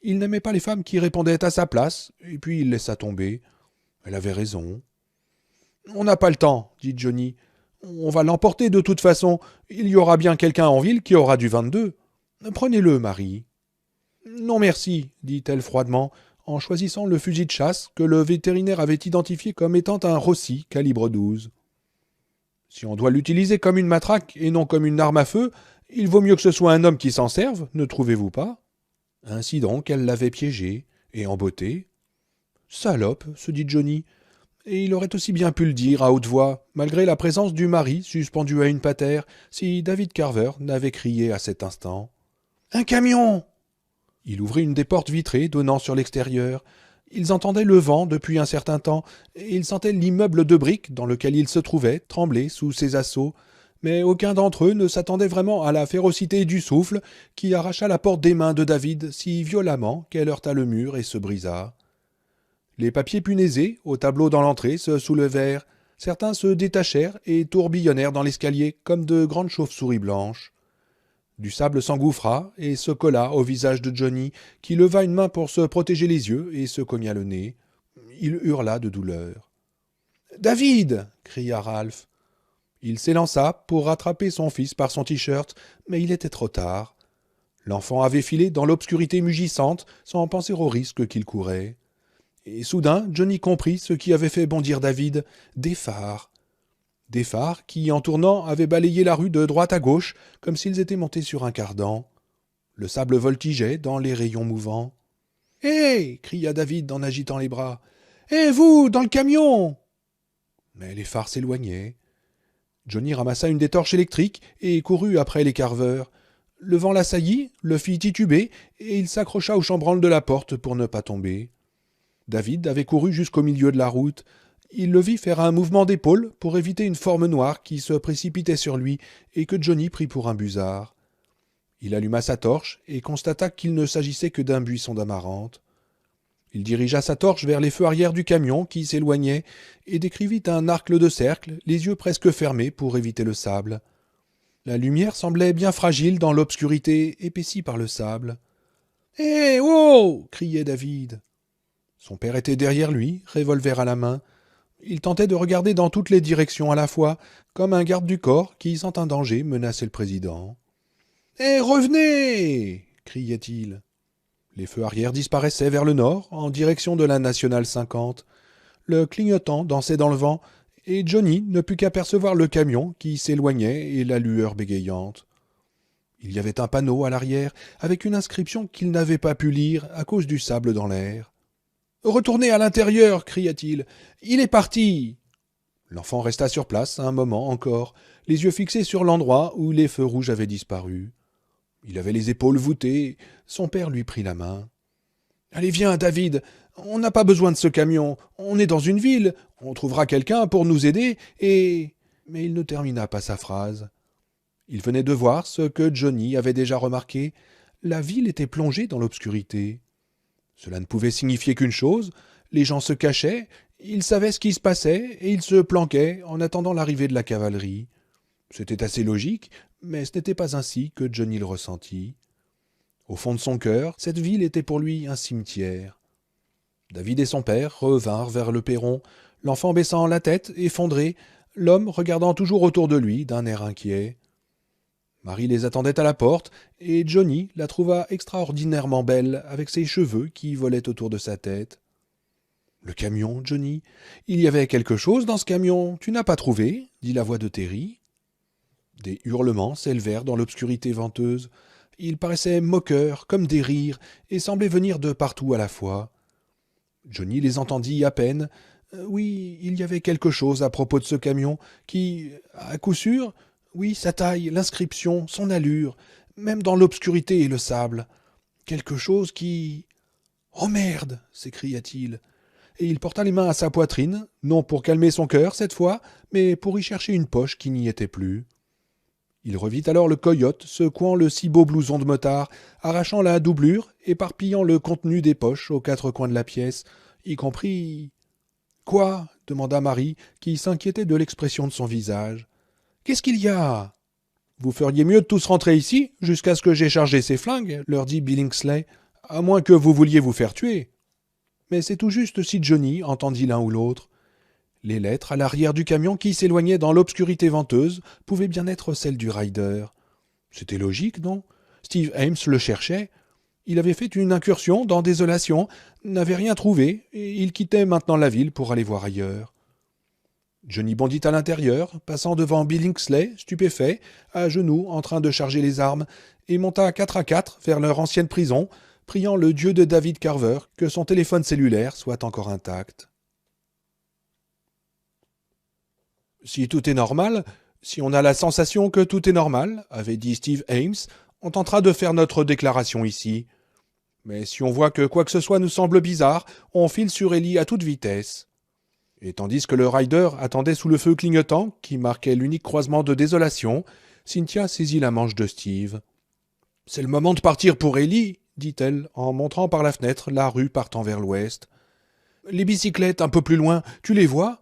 Il n'aimait pas les femmes qui répondaient à sa place, et puis il laissa tomber. Elle avait raison. « On n'a pas le temps, dit Johnny. On va l'emporter de toute façon. Il y aura bien quelqu'un en ville qui aura du 22. Prenez-le, Marie. Non, merci, dit-elle froidement, en choisissant le fusil de chasse que le vétérinaire avait identifié comme étant un Rossi calibre 12. Si on doit l'utiliser comme une matraque et non comme une arme à feu, il vaut mieux que ce soit un homme qui s'en serve, ne trouvez-vous pas? Ainsi donc, elle l'avait piégé, et embotté. Salope, se dit Johnny, et il aurait aussi bien pu le dire à haute voix, malgré la présence du mari suspendu à une patère, si David Carver n'avait crié à cet instant. Un camion! Il ouvrit une des portes vitrées donnant sur l'extérieur. Ils entendaient le vent depuis un certain temps, et ils sentaient l'immeuble de briques dans lequel ils se trouvaient trembler sous ses assauts, mais aucun d'entre eux ne s'attendait vraiment à la férocité du souffle qui arracha la porte des mains de David si violemment qu'elle heurta le mur et se brisa. Les papiers punaisés, au tableau dans l'entrée, se soulevèrent, certains se détachèrent et tourbillonnèrent dans l'escalier comme de grandes chauves-souris blanches. Du sable s'engouffra et se colla au visage de Johnny, qui leva une main pour se protéger les yeux et se cogna le nez. Il hurla de douleur. « David !» cria Ralph. Il s'élança pour rattraper son fils par son t-shirt, mais il était trop tard. L'enfant avait filé dans l'obscurité mugissante, sans penser au risque qu'il courait. Et soudain, Johnny comprit ce qui avait fait bondir David, des phares. Des phares qui, en tournant, avaient balayé la rue de droite à gauche, comme s'ils étaient montés sur un cardan. Le sable voltigeait dans les rayons mouvants. « Hé !» cria David en agitant les bras. « Hé, vous, dans le camion !» Mais les phares s'éloignaient. Johnny ramassa une des torches électriques et courut après les Carver. Le vent l'assaillit, le fit tituber, et il s'accrocha au chambranle de la porte pour ne pas tomber. David avait couru jusqu'au milieu de la route. Il le vit faire un mouvement d'épaule pour éviter une forme noire qui se précipitait sur lui et que Johnny prit pour un busard. Il alluma sa torche et constata qu'il ne s'agissait que d'un buisson d'amarante. Il dirigea sa torche vers les feux arrière du camion qui s'éloignait et décrivit un arc de cercle, les yeux presque fermés pour éviter le sable. La lumière semblait bien fragile dans l'obscurité épaissie par le sable. « Hé, oh !» criait David. Son père était derrière lui, revolver à la main. Il tentait de regarder dans toutes les directions à la fois, comme un garde du corps qui, sent un danger, menaçait le président. « Hé, revenez !» criait-il. Les feux arrière disparaissaient vers le nord, en direction de la nationale 50. Le clignotant dansait dans le vent, et Johnny ne put qu'apercevoir le camion qui s'éloignait et la lueur bégayante. Il y avait un panneau à l'arrière, avec une inscription qu'il n'avait pas pu lire à cause du sable dans l'air. « Retournez à l'intérieur !» cria-t-il. « Il est parti !» L'enfant resta sur place un moment encore, les yeux fixés sur l'endroit où les feux rouges avaient disparu. Il avait les épaules voûtées. Son père lui prit la main. « Allez, viens, David, on n'a pas besoin de ce camion. On est dans une ville. On trouvera quelqu'un pour nous aider et... » Mais il ne termina pas sa phrase. Il venait de voir ce que Johnny avait déjà remarqué. La ville était plongée dans l'obscurité. Cela ne pouvait signifier qu'une chose. Les gens se cachaient, ils savaient ce qui se passait et ils se planquaient en attendant l'arrivée de la cavalerie. C'était assez logique, mais ce n'était pas ainsi que Johnny le ressentit. Au fond de son cœur, cette ville était pour lui un cimetière. David et son père revinrent vers le perron, l'enfant baissant la tête, effondré, l'homme regardant toujours autour de lui d'un air inquiet. Marie les attendait à la porte, et Johnny la trouva extraordinairement belle, avec ses cheveux qui volaient autour de sa tête. « Le camion, Johnny ? Il y avait quelque chose dans ce camion, tu n'as pas trouvé ?» dit la voix de Terry. Des hurlements s'élevèrent dans l'obscurité venteuse. Ils paraissaient moqueurs, comme des rires, et semblaient venir de partout à la fois. Johnny les entendit à peine. Oui, il y avait quelque chose à propos de ce camion qui, à coup sûr, oui, sa taille, l'inscription, son allure, même dans l'obscurité et le sable. Quelque chose qui... « Oh merde !» s'écria-t-il. Et il porta les mains à sa poitrine, non pour calmer son cœur cette fois, mais pour y chercher une poche qui n'y était plus. Il revit alors le coyote secouant le si beau blouson de motard, arrachant la doublure, éparpillant le contenu des poches aux quatre coins de la pièce, y compris... « Quoi ?» demanda Marie, qui s'inquiétait de l'expression de son visage. « Qu'est-ce qu'il y a ?»« Vous feriez mieux de tous rentrer ici, jusqu'à ce que j'aie chargé ces flingues, leur dit Billingsley, à moins que vous vouliez vous faire tuer. » Mais c'est tout juste si Johnny entendit l'un ou l'autre. Les lettres à l'arrière du camion qui s'éloignait dans l'obscurité venteuse pouvaient bien être celles du rider. C'était logique, non ? Steve Ames le cherchait. Il avait fait une incursion dans Désolation, n'avait rien trouvé, et il quittait maintenant la ville pour aller voir ailleurs. Johnny bondit à l'intérieur, passant devant Billingsley, stupéfait, à genoux, en train de charger les armes, et monta 4 à 4 vers leur ancienne prison, priant le dieu de David Carver que son téléphone cellulaire soit encore intact. Si tout est normal, si on a la sensation que tout est normal, avait dit Steve Ames, on tentera de faire notre déclaration ici. Mais si on voit que quoi que ce soit nous semble bizarre, on file sur Ellie à toute vitesse. Et tandis que le rider attendait sous le feu clignotant, qui marquait l'unique croisement de Désolation, Cynthia saisit la manche de Steve. « C'est le moment de partir pour Ellie, dit-elle, en montrant par la fenêtre la rue partant vers l'ouest. « Les bicyclettes un peu plus loin, tu les vois ?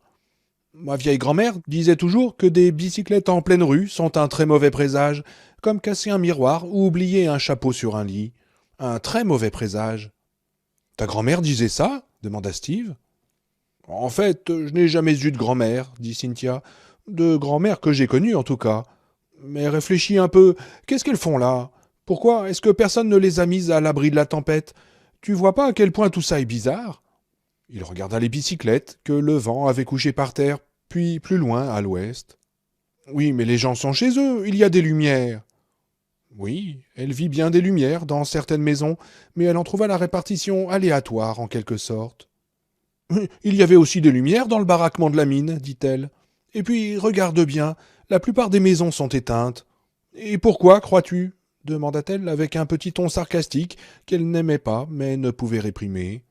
Ma vieille grand-mère disait toujours que des bicyclettes en pleine rue sont un très mauvais présage, comme casser un miroir ou oublier un chapeau sur un lit. Un très mauvais présage. »« Ta grand-mère disait ça ?» demanda Steve. « En fait, je n'ai jamais eu de grand-mère, dit Cynthia. De grand-mère que j'ai connue, en tout cas. Mais réfléchis un peu, qu'est-ce qu'elles font là ? Pourquoi est-ce que personne ne les a mises à l'abri de la tempête ? Tu vois pas à quel point tout ça est bizarre ?» Il regarda les bicyclettes que le vent avait couchées par terre, puis plus loin, à l'ouest. « Oui, mais les gens sont chez eux, il y a des lumières. » Oui, elle vit bien des lumières dans certaines maisons, mais elle en trouva la répartition aléatoire, en quelque sorte. « Il y avait aussi des lumières dans le baraquement de la mine, dit-elle. Et puis, regarde bien, la plupart des maisons sont éteintes. Et pourquoi, crois-tu ? Demanda-t-elle avec un petit ton sarcastique qu'elle n'aimait pas, mais ne pouvait réprimer.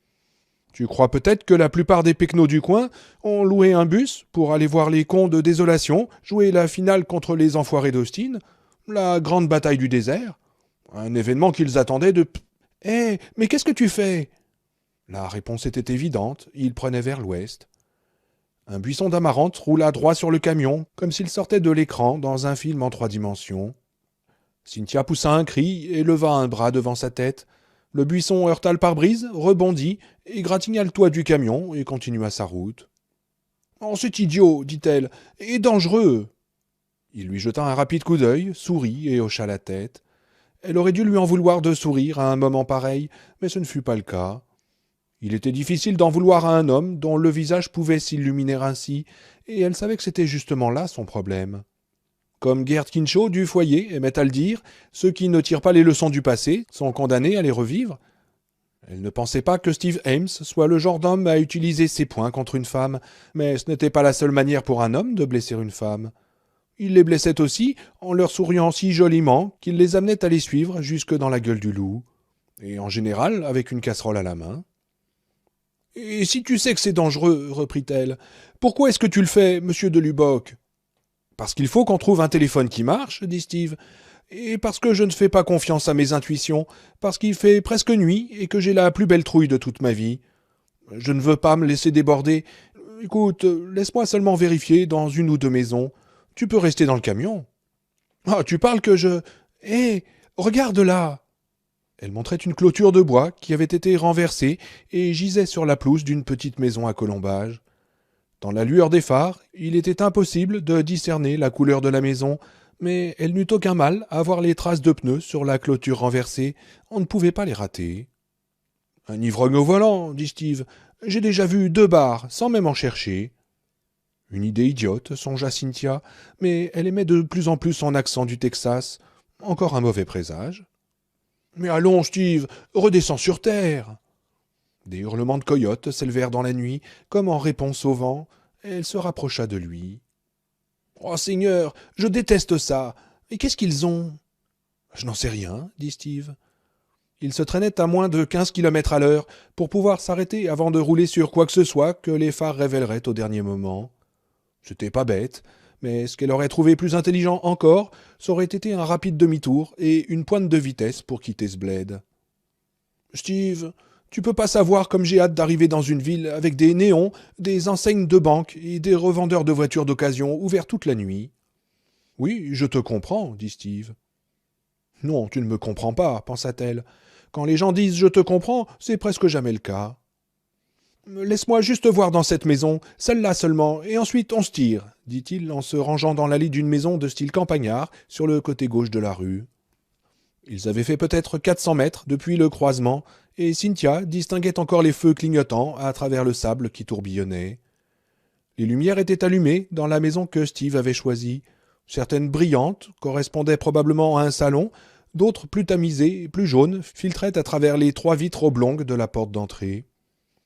Tu crois peut-être que la plupart des pecnos du coin ont loué un bus pour aller voir les cons de Désolation jouer la finale contre les enfoirés d'Austin, la grande bataille du désert, un événement qu'ils attendaient de... Hé, mais qu'est-ce que tu fais ? La réponse était évidente, il prenait vers l'ouest. Un buisson d'amarante roula droit sur le camion, comme s'il sortait de l'écran dans un film en 3 dimensions. Cynthia poussa un cri et leva un bras devant sa tête. Le buisson heurta le pare-brise, rebondit, égratigna le toit du camion et continua sa route. « Oh, c'est idiot, dit-elle, et dangereux !» Il lui jeta un rapide coup d'œil, sourit et hocha la tête. Elle aurait dû lui en vouloir de sourire à un moment pareil, mais ce ne fut pas le cas. Il était difficile d'en vouloir à un homme dont le visage pouvait s'illuminer ainsi, et elle savait que c'était justement là son problème. Comme Gerd Kincho du foyer aimait à le dire, ceux qui ne tirent pas les leçons du passé sont condamnés à les revivre. Elle ne pensait pas que Steve Ames soit le genre d'homme à utiliser ses poings contre une femme, mais ce n'était pas la seule manière pour un homme de blesser une femme. Il les blessait aussi en leur souriant si joliment qu'il les amenait à les suivre jusque dans la gueule du loup, et en général avec une casserole à la main. « Et si tu sais que c'est dangereux, reprit-elle, pourquoi est-ce que tu le fais, monsieur de Lubbock ? » « Parce qu'il faut qu'on trouve un téléphone qui marche, dit Steve, et parce que je ne fais pas confiance à mes intuitions, parce qu'il fait presque nuit et que j'ai la plus belle trouille de toute ma vie. Je ne veux pas me laisser déborder. Écoute, laisse-moi seulement vérifier dans 1 ou 2 maisons. Tu peux rester dans le camion. »« Ah, tu parles que je... Hé, regarde là !» Elle montrait une clôture de bois qui avait été renversée et gisait sur la pelouse d'une petite maison à colombage. Dans la lueur des phares, il était impossible de discerner la couleur de la maison, mais elle n'eut aucun mal à voir les traces de pneus sur la clôture renversée. On ne pouvait pas les rater. « Un ivrogne au volant, dit Steve. J'ai déjà vu 2 bars, sans même en chercher. » Une idée idiote, songea Cynthia, mais elle aimait de plus en plus son accent du Texas. Encore un mauvais présage. « Mais allons, Steve, redescends sur terre !» Des hurlements de coyotes s'élevèrent dans la nuit, comme en réponse au vent. Elle se rapprocha de lui. « Oh, Seigneur, je déteste ça. Et qu'est-ce qu'ils ont ?»« Je n'en sais rien, dit Steve. Il se traînait à moins de 15 km à l'heure pour pouvoir s'arrêter avant de rouler sur quoi que ce soit que les phares révéleraient au dernier moment. C'était pas bête, mais ce qu'elle aurait trouvé plus intelligent encore, ça aurait été un rapide demi-tour et une pointe de vitesse pour quitter ce bled. « Steve, tu peux pas savoir comme j'ai hâte d'arriver dans une ville avec des néons, des enseignes de banque et des revendeurs de voitures d'occasion ouverts toute la nuit. »« Oui, je te comprends, dit Steve. »« Non, tu ne me comprends pas, pensa-t-elle. Quand les gens disent « je te comprends », c'est presque jamais le cas. »« Laisse-moi juste voir dans cette maison, celle-là seulement, et ensuite on se tire, » dit-il en se rangeant dans l'allée d'une maison de style campagnard sur le côté gauche de la rue. Ils avaient fait peut-être 400 mètres depuis le croisement, et Cynthia distinguait encore les feux clignotants à travers le sable qui tourbillonnait. Les lumières étaient allumées dans la maison que Steve avait choisie. Certaines brillantes correspondaient probablement à un salon, d'autres plus tamisées et plus jaunes filtraient à travers les 3 vitres oblongues de la porte d'entrée.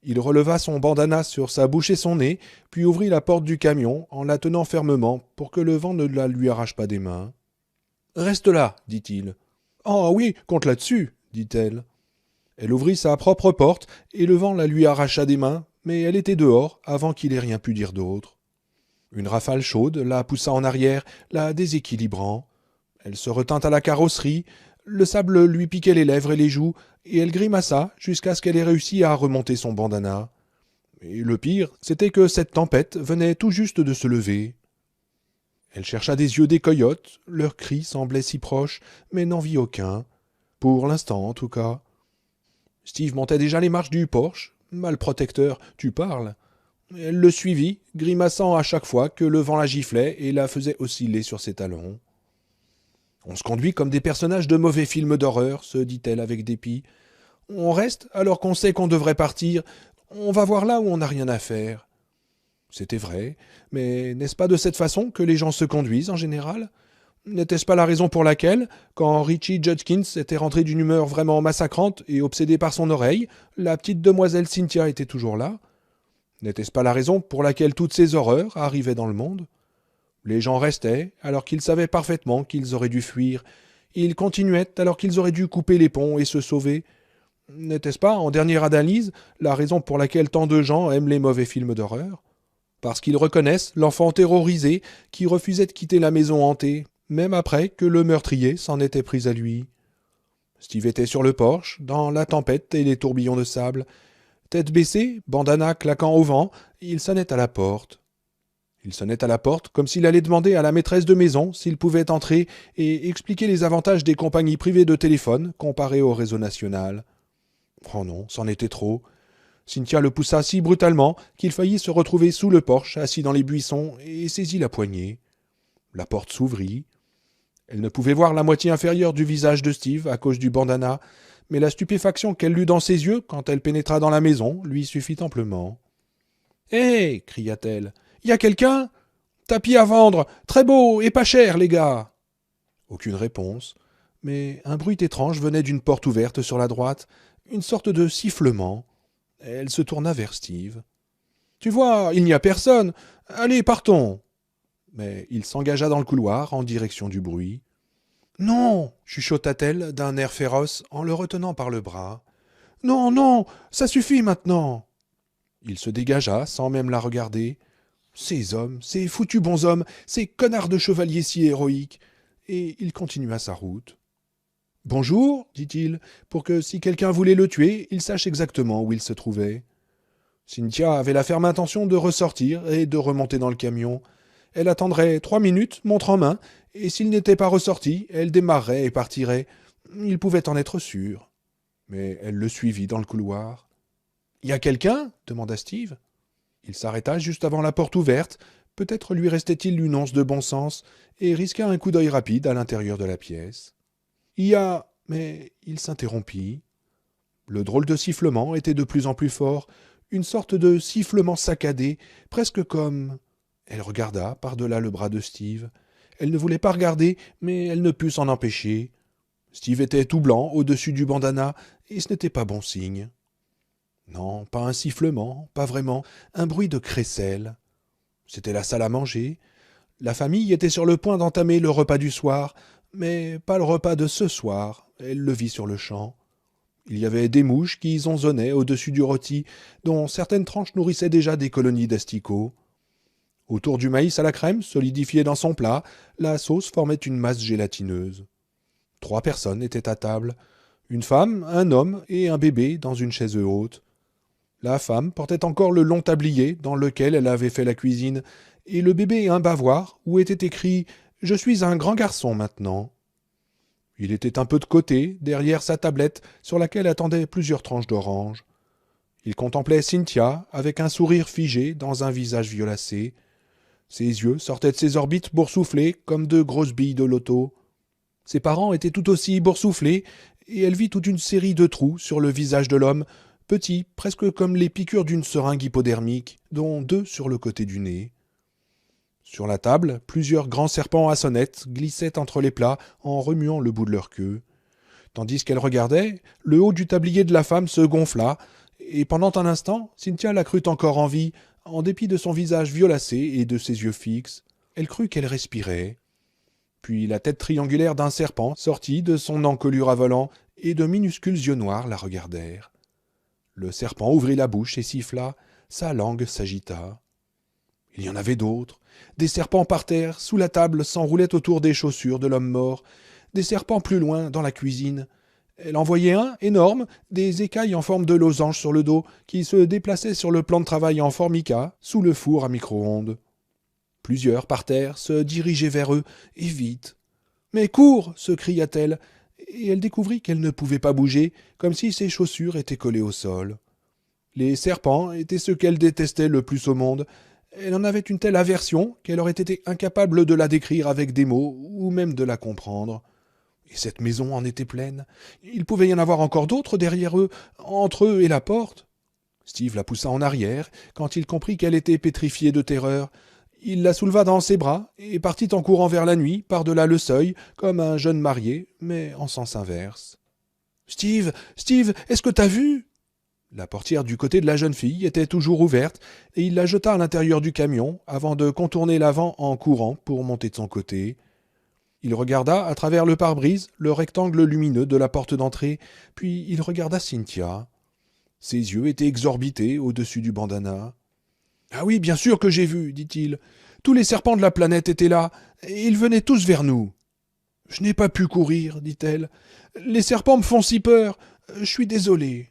Il releva son bandana sur sa bouche et son nez, puis ouvrit la porte du camion en la tenant fermement pour que le vent ne la lui arrache pas des mains. « Reste là, dit-il. »« Oh oui, compte là-dessus, dit-elle. » Elle ouvrit sa propre porte et le vent la lui arracha des mains, mais elle était dehors avant qu'il ait rien pu dire d'autre. Une rafale chaude la poussa en arrière, la déséquilibrant. Elle se retint à la carrosserie, le sable lui piquait les lèvres et les joues, et elle grimaça jusqu'à ce qu'elle ait réussi à remonter son bandana. Et le pire, c'était que cette tempête venait tout juste de se lever. Elle chercha des yeux des coyotes, leurs cris semblaient si proches, mais n'en vit aucun. Pour l'instant, en tout cas. Steve montait déjà les marches du porche. Mal protecteur, tu parles. Elle le suivit, grimaçant à chaque fois que le vent la giflait et la faisait osciller sur ses talons. On se conduit comme des personnages de mauvais films d'horreur, se dit-elle avec dépit. On reste alors qu'on sait qu'on devrait partir. On va voir là où on n'a rien à faire. C'était vrai, mais n'est-ce pas de cette façon que les gens se conduisent en général ? N'était-ce pas la raison pour laquelle, quand Richie Judkins était rentré d'une humeur vraiment massacrante et obsédé par son oreille, la petite demoiselle Cynthia était toujours là ? N'était-ce pas la raison pour laquelle toutes ces horreurs arrivaient dans le monde ? Les gens restaient alors qu'ils savaient parfaitement qu'ils auraient dû fuir. Ils continuaient alors qu'ils auraient dû couper les ponts et se sauver. N'était-ce pas, en dernière analyse, la raison pour laquelle tant de gens aiment les mauvais films d'horreur ? Parce qu'ils reconnaissent l'enfant terrorisé qui refusait de quitter la maison hantée, même après que le meurtrier s'en était pris à lui. Steve était sur le porche, dans la tempête et les tourbillons de sable. Tête baissée, bandana claquant au vent, il sonnait à la porte. Il sonnait à la porte comme s'il allait demander à la maîtresse de maison s'il pouvait entrer et expliquer les avantages des compagnies privées de téléphone comparées au réseau national. Oh non, c'en était trop. Cynthia le poussa si brutalement qu'il faillit se retrouver sous le porche, assis dans les buissons, et saisit la poignée. La porte s'ouvrit. Elle ne pouvait voir la moitié inférieure du visage de Steve à cause du bandana, mais la stupéfaction qu'elle lut dans ses yeux quand elle pénétra dans la maison lui suffit amplement. « Hé !» cria-t-elle. « Y a quelqu'un ? Tapis à vendre, très beau et pas cher, les gars !» Aucune réponse, mais un bruit étrange venait d'une porte ouverte sur la droite, une sorte de sifflement. Elle se tourna vers Steve. « Tu vois, il n'y a personne. Allez, partons !» Mais il s'engagea dans le couloir en direction du bruit. « Non !» chuchota-t-elle d'un air féroce en le retenant par le bras. « Non, non, ça suffit maintenant !» Il se dégagea sans même la regarder. Ces hommes, ces foutus bons hommes, ces connards de chevaliers si héroïques. Et il continua sa route. « Bonjour, dit-il, pour que si quelqu'un voulait le tuer, il sache exactement où il se trouvait. » Cynthia avait la ferme intention de ressortir et de remonter dans le camion. Elle attendrait 3 minutes, montre en main, et s'il n'était pas ressorti, elle démarrerait et partirait. Il pouvait en être sûr. Mais elle le suivit dans le couloir. « Y a quelqu'un » demanda Steve. Il s'arrêta juste avant la porte ouverte. Peut-être lui restait-il une once de bon sens, et risqua un coup d'œil rapide à l'intérieur de la pièce. « Il y a... » Mais il s'interrompit. Le drôle de sifflement était de plus en plus fort, une sorte de sifflement saccadé, presque comme... Elle regarda par-delà le bras de Steve. Elle ne voulait pas regarder, mais elle ne put s'en empêcher. Steve était tout blanc au-dessus du bandana, et ce n'était pas bon signe. Non, pas un sifflement, pas vraiment, un bruit de crécelle. C'était la salle à manger. La famille était sur le point d'entamer le repas du soir, mais pas le repas de ce soir, elle le vit sur-le-champ. Il y avait des mouches qui zonzonnaient au-dessus du rôti, dont certaines tranches nourrissaient déjà des colonies d'asticots. Autour du maïs à la crème, solidifié dans son plat, la sauce formait une masse gélatineuse. 3 personnes étaient à table, une femme, un homme et un bébé dans une chaise haute. La femme portait encore le long tablier dans lequel elle avait fait la cuisine, et le bébé un bavoir où était écrit « Je suis un grand garçon maintenant ». Il était un peu de côté, derrière sa tablette sur laquelle attendaient plusieurs tranches d'orange. Il contemplait Cynthia avec un sourire figé dans un visage violacé. Ses yeux sortaient de ses orbites boursouflées comme de grosses billes de loto. Ses parents étaient tout aussi boursouflés, et elle vit toute une série de trous sur le visage de l'homme, petits, presque comme les piqûres d'une seringue hypodermique, dont 2 sur le côté du nez. Sur la table, plusieurs grands serpents à sonnettes glissaient entre les plats en remuant le bout de leur queue. Tandis qu'elle regardait, le haut du tablier de la femme se gonfla, et pendant un instant, Cynthia la crut encore en vie, en dépit de son visage violacé et de ses yeux fixes. Elle crut qu'elle respirait. Puis la tête triangulaire d'un serpent sortit de son encolure à volant, et de minuscules yeux noirs la regardèrent. Le serpent ouvrit la bouche et siffla, sa langue s'agita. Il y en avait d'autres. Des serpents par terre, sous la table, s'enroulaient autour des chaussures de l'homme mort. Des serpents plus loin, dans la cuisine. Elle en voyait un, énorme, des écailles en forme de losange sur le dos, qui se déplaçaient sur le plan de travail en formica, sous le four à micro-ondes. Plusieurs, par terre, se dirigeaient vers eux, et vite. « Mais cours !» se cria-t-elle, et elle découvrit qu'elle ne pouvait pas bouger, comme si ses chaussures étaient collées au sol. Les serpents étaient ceux qu'elle détestait le plus au monde. Elle en avait une telle aversion qu'elle aurait été incapable de la décrire avec des mots, ou même de la comprendre. Et cette maison en était pleine. Il pouvait y en avoir encore d'autres derrière eux, entre eux et la porte. Steve la poussa en arrière, quand il comprit qu'elle était pétrifiée de terreur. Il la souleva dans ses bras, et partit en courant vers la nuit, par-delà le seuil, comme un jeune marié, mais en sens inverse. « Steve, Steve, est-ce que t'as vu ?» La portière du côté de la jeune fille était toujours ouverte, et il la jeta à l'intérieur du camion, avant de contourner l'avant en courant pour monter de son côté. Il regarda, à travers le pare-brise, le rectangle lumineux de la porte d'entrée, puis il regarda Cynthia. Ses yeux étaient exorbités au-dessus du bandana. « Ah oui, bien sûr que j'ai vu, dit-il. Tous les serpents de la planète étaient là, et ils venaient tous vers nous. »« Je n'ai pas pu courir, dit-elle. Les serpents me font si peur. Je suis désolé. »«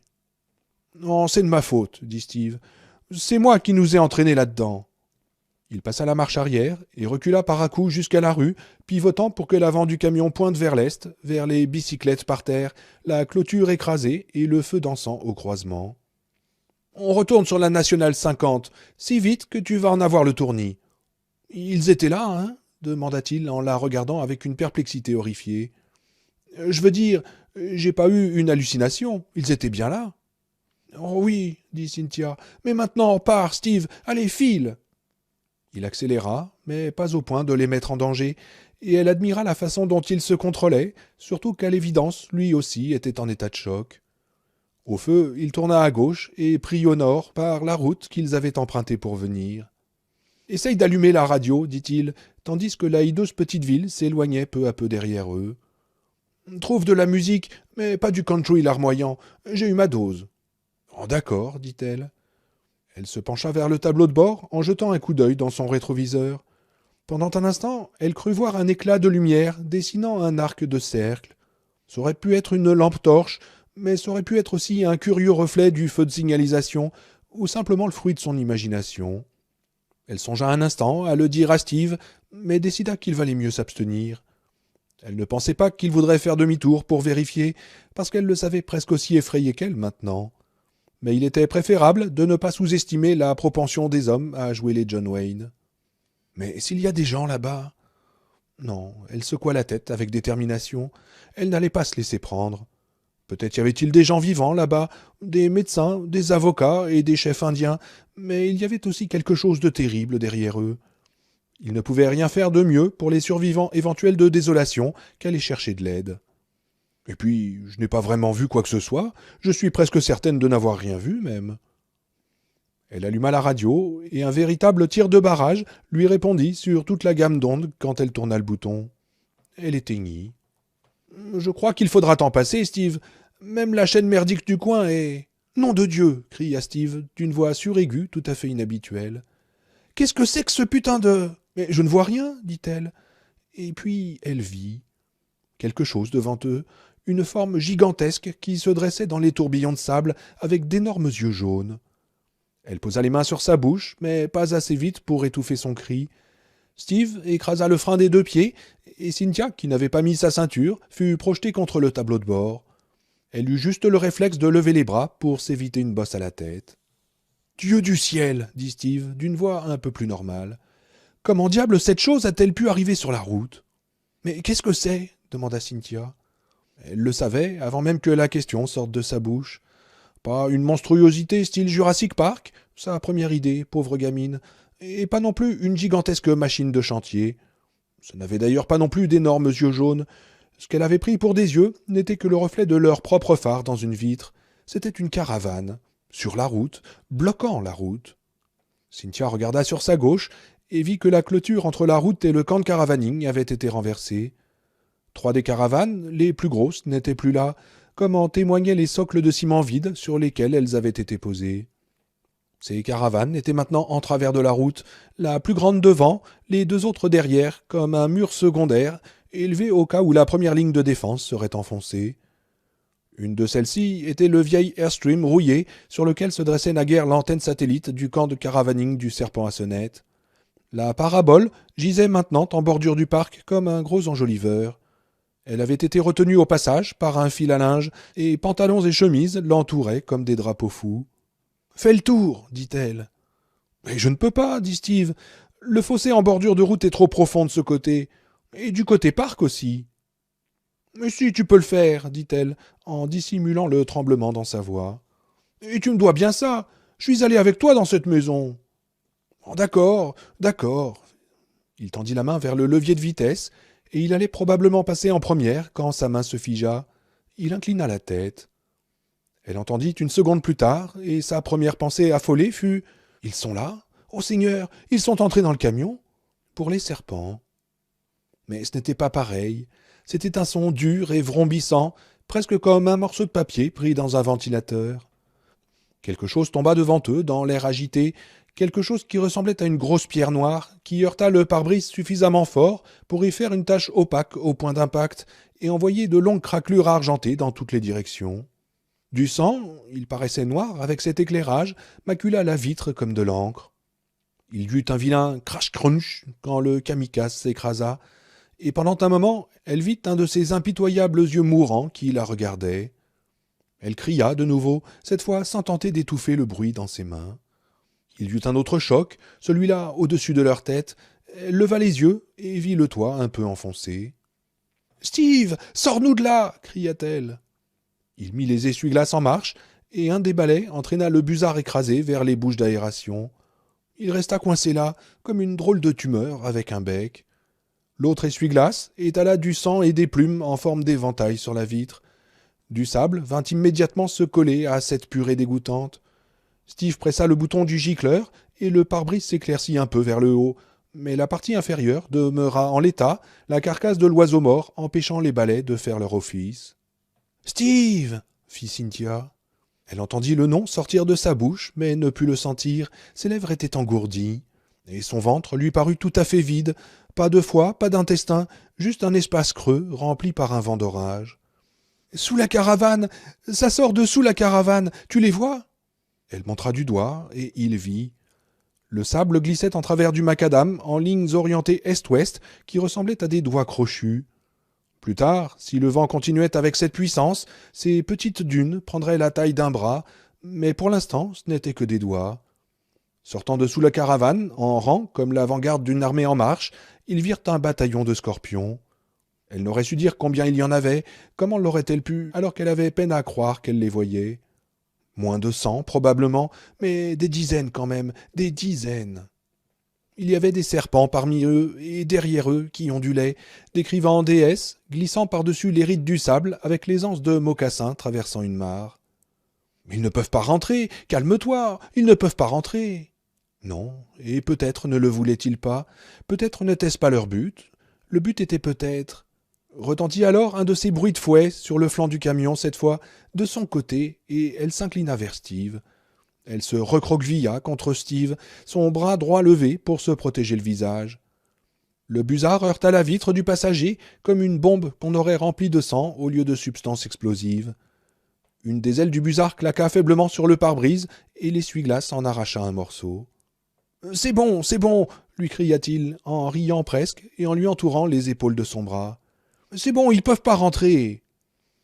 Non, c'est de ma faute, dit Steve. C'est moi qui nous ai entraînés là-dedans. » Il passa la marche arrière et recula par à-coups jusqu'à la rue, pivotant pour que l'avant du camion pointe vers l'est, vers les bicyclettes par terre, la clôture écrasée et le feu dansant au croisement. « On retourne sur la nationale 50, si vite que tu vas en avoir le tournis. »« Ils étaient là, hein ?» demanda-t-il en la regardant avec une perplexité horrifiée. « Je veux dire, j'ai pas eu une hallucination, ils étaient bien là. »« Oh oui, dit Cynthia, mais maintenant, pars, Steve, allez, file !» Il accéléra, mais pas au point de les mettre en danger, et elle admira la façon dont il se contrôlait, surtout qu'à l'évidence, lui aussi était en état de choc. Au feu, il tourna à gauche et prit au nord par la route qu'ils avaient empruntée pour venir. « Essaye d'allumer la radio, dit-il, tandis que la hideuse petite ville s'éloignait peu à peu derrière eux. « Trouve de la musique, mais pas du country larmoyant, j'ai eu ma dose. »« Oh, d'accord, dit-elle. » Elle se pencha vers le tableau de bord en jetant un coup d'œil dans son rétroviseur. Pendant un instant, elle crut voir un éclat de lumière dessinant un arc de cercle. Ça aurait pu être une lampe torche, mais ça aurait pu être aussi un curieux reflet du feu de signalisation, ou simplement le fruit de son imagination. Elle songea un instant à le dire à Steve, mais décida qu'il valait mieux s'abstenir. Elle ne pensait pas qu'il voudrait faire demi-tour pour vérifier, parce qu'elle le savait presque aussi effrayé qu'elle maintenant. Mais il était préférable de ne pas sous-estimer la propension des hommes à jouer les John Wayne. Mais s'il y a des gens là-bas... Non, elle secoua la tête avec détermination. Elle n'allait pas se laisser prendre. Peut-être y avait-il des gens vivants là-bas, des médecins, des avocats et des chefs indiens, mais il y avait aussi quelque chose de terrible derrière eux. Ils ne pouvaient rien faire de mieux pour les survivants éventuels de désolation qu'aller chercher de l'aide. Et puis, je n'ai pas vraiment vu quoi que ce soit, je suis presque certaine de n'avoir rien vu même. Elle alluma la radio, et un véritable tir de barrage lui répondit sur toute la gamme d'ondes quand elle tourna le bouton. Elle éteignit. « Je crois qu'il faudra t'en passer, Steve. Même la chaîne merdique du coin est... »« Nom de Dieu !» cria Steve, d'une voix suraiguë tout à fait inhabituelle. « Qu'est-ce que c'est que ce putain de... »« Mais je ne vois rien, dit-elle. » Et puis elle vit quelque chose devant eux, une forme gigantesque qui se dressait dans les tourbillons de sable avec d'énormes yeux jaunes. Elle posa les mains sur sa bouche, mais pas assez vite pour étouffer son cri. Steve écrasa le frein des 2 pieds, et Cynthia, qui n'avait pas mis sa ceinture, fut projetée contre le tableau de bord. Elle eut juste le réflexe de lever les bras pour s'éviter une bosse à la tête. « Dieu du ciel !» dit Steve, d'une voix un peu plus normale. « Comment diable cette chose a-t-elle pu arriver sur la route ?»« Mais qu'est-ce que c'est ?» demanda Cynthia. Elle le savait, avant même que la question sorte de sa bouche. Pas une monstruosité style Jurassic Park, sa première idée, pauvre gamine, et pas non plus une gigantesque machine de chantier. Ce n'avait d'ailleurs pas non plus d'énormes yeux jaunes. Ce qu'elle avait pris pour des yeux n'était que le reflet de leur propre phare dans une vitre. C'était une caravane, sur la route, bloquant la route. Cynthia regarda sur sa gauche et vit que la clôture entre la route et le camp de caravaning avait été renversée. 3 des caravanes, les plus grosses, n'étaient plus là, comme en témoignaient les socles de ciment vides sur lesquels elles avaient été posées. Ces caravanes étaient maintenant en travers de la route, la plus grande devant, les 2 autres derrière, comme un mur secondaire, élevé au cas où la première ligne de défense serait enfoncée. Une de celles-ci était le vieil Airstream rouillé sur lequel se dressait naguère l'antenne satellite du camp de caravaning du Serpent à sonnette. La parabole gisait maintenant en bordure du parc comme un gros enjoliveur. Elle avait été retenue au passage par un fil à linge, et pantalons et chemises l'entouraient comme des drapeaux fous. « Fais le tour, dit-elle. »« Mais je ne peux pas, dit Steve. Le fossé en bordure de route est trop profond de ce côté. Et du côté parc aussi. »« Mais si, tu peux le faire, dit-elle, en dissimulant le tremblement dans sa voix. « Et tu me dois bien ça. Je suis allé avec toi dans cette maison. »« Oh, d'accord, d'accord. » Il tendit la main vers le levier de vitesse, et il allait probablement passer en première quand sa main se figea. Il inclina la tête. Elle entendit une seconde plus tard, et sa première pensée affolée fut « Ils sont là ? Oh Seigneur, ils sont entrés dans le camion !» Pour les serpents. Mais ce n'était pas pareil. C'était un son dur et vrombissant, presque comme un morceau de papier pris dans un ventilateur. Quelque chose tomba devant eux, dans l'air agité, quelque chose qui ressemblait à une grosse pierre noire, qui heurta le pare-brise suffisamment fort pour y faire une tache opaque au point d'impact, et envoyer de longues craquelures argentées dans toutes les directions. Du sang, il paraissait noir, avec cet éclairage, macula la vitre comme de l'encre. Il y eut un vilain crash-crunch quand le kamikaze s'écrasa, et pendant un moment, elle vit un de ces impitoyables yeux mourants qui la regardaient. Elle cria de nouveau, cette fois sans tenter d'étouffer le bruit dans ses mains. Il y eut un autre choc, celui-là au-dessus de leur tête. Elle leva les yeux et vit le toit un peu enfoncé. « Steve, sors-nous de là !» cria-t-elle. Il mit les essuie-glaces en marche, et un des balais entraîna le busard écrasé vers les bouches d'aération. Il resta coincé là, comme une drôle de tumeur avec un bec. L'autre essuie-glace étala du sang et des plumes en forme d'éventail sur la vitre. Du sable vint immédiatement se coller à cette purée dégoûtante. Steve pressa le bouton du gicleur, et le pare-brise s'éclaircit un peu vers le haut, mais la partie inférieure demeura en l'état, la carcasse de l'oiseau mort empêchant les balais de faire leur office. « Steve !» fit Cynthia. Elle entendit le nom sortir de sa bouche, mais ne put le sentir. Ses lèvres étaient engourdies, et son ventre lui parut tout à fait vide. Pas de foie, pas d'intestin, juste un espace creux rempli par un vent d'orage. « Sous la caravane ! Ça sort de sous la caravane ! Tu les vois ?» Elle montra du doigt, et il vit. Le sable glissait en travers du macadam, en lignes orientées est-ouest, qui ressemblaient à des doigts crochus. Plus tard, si le vent continuait avec cette puissance, ces petites dunes prendraient la taille d'un bras, mais pour l'instant, ce n'étaient que des doigts. Sortant de sous la caravane, en rang, comme l'avant-garde d'une armée en marche, ils virent un bataillon de scorpions. Elle n'aurait su dire combien il y en avait, comment l'aurait-elle pu, alors qu'elle avait peine à croire qu'elle les voyait. Moins de 100, probablement, mais des dizaines quand même, des dizaines. Il y avait des serpents parmi eux et derrière eux qui ondulaient, décrivant en déesses, glissant par-dessus les rides du sable avec l'aisance de mocassins traversant une mare. « Ils ne peuvent pas rentrer, calme-toi, ils ne peuvent pas rentrer !» Non, et peut-être ne le voulaient-ils pas, peut-être n'était-ce pas leur but. Le but était peut-être... Retentit alors un de ces bruits de fouet sur le flanc du camion, cette fois, de son côté, et elle s'inclina vers Steve. Elle se recroquevilla contre Steve, son bras droit levé pour se protéger le visage. Le busard heurta la vitre du passager comme une bombe qu'on aurait remplie de sang au lieu de substance explosive. Une des ailes du busard claqua faiblement sur le pare-brise et l'essuie-glace en arracha un morceau. « C'est bon, lui cria-t-il, en riant presque et en lui entourant les épaules de son bras. « C'est bon, ils peuvent pas rentrer. »«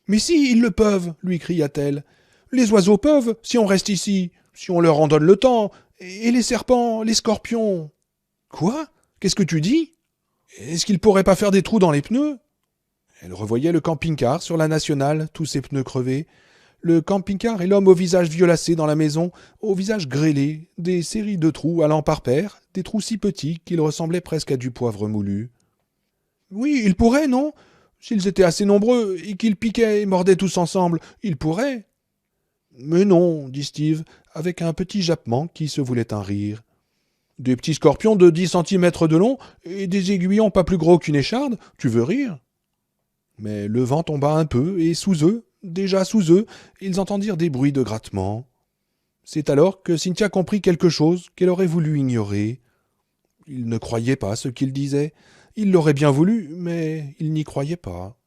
Mais si, ils le peuvent, lui cria-t-elle. « Les oiseaux peuvent, si on reste ici. Si on leur en donne le temps, et les serpents, les scorpions. »« Quoi ? Qu'est-ce que tu dis ? Est-ce qu'ils pourraient pas faire des trous dans les pneus ?»« Elle revoyait le camping-car sur la nationale, tous ses pneus crevés, le camping-car et l'homme au visage violacé dans la maison, au visage grêlé, des séries de trous allant par paires, des trous si petits qu'ils ressemblaient presque à du poivre moulu. Oui, ils pourraient, non? S'ils étaient assez nombreux et qu'ils piquaient et mordaient tous ensemble, ils pourraient. Mais non, dit Steve, avec un petit jappement qui se voulait un rire. Des petits scorpions de 10 centimètres de long et des aiguillons pas plus gros qu'une écharde, tu veux rire? Mais le vent tomba un peu, et sous eux, déjà sous eux, ils entendirent des bruits de grattement. C'est alors que Cynthia comprit quelque chose qu'elle aurait voulu ignorer. Il ne croyait pas ce qu'il disait. Il l'aurait bien voulu, mais il n'y croyait pas.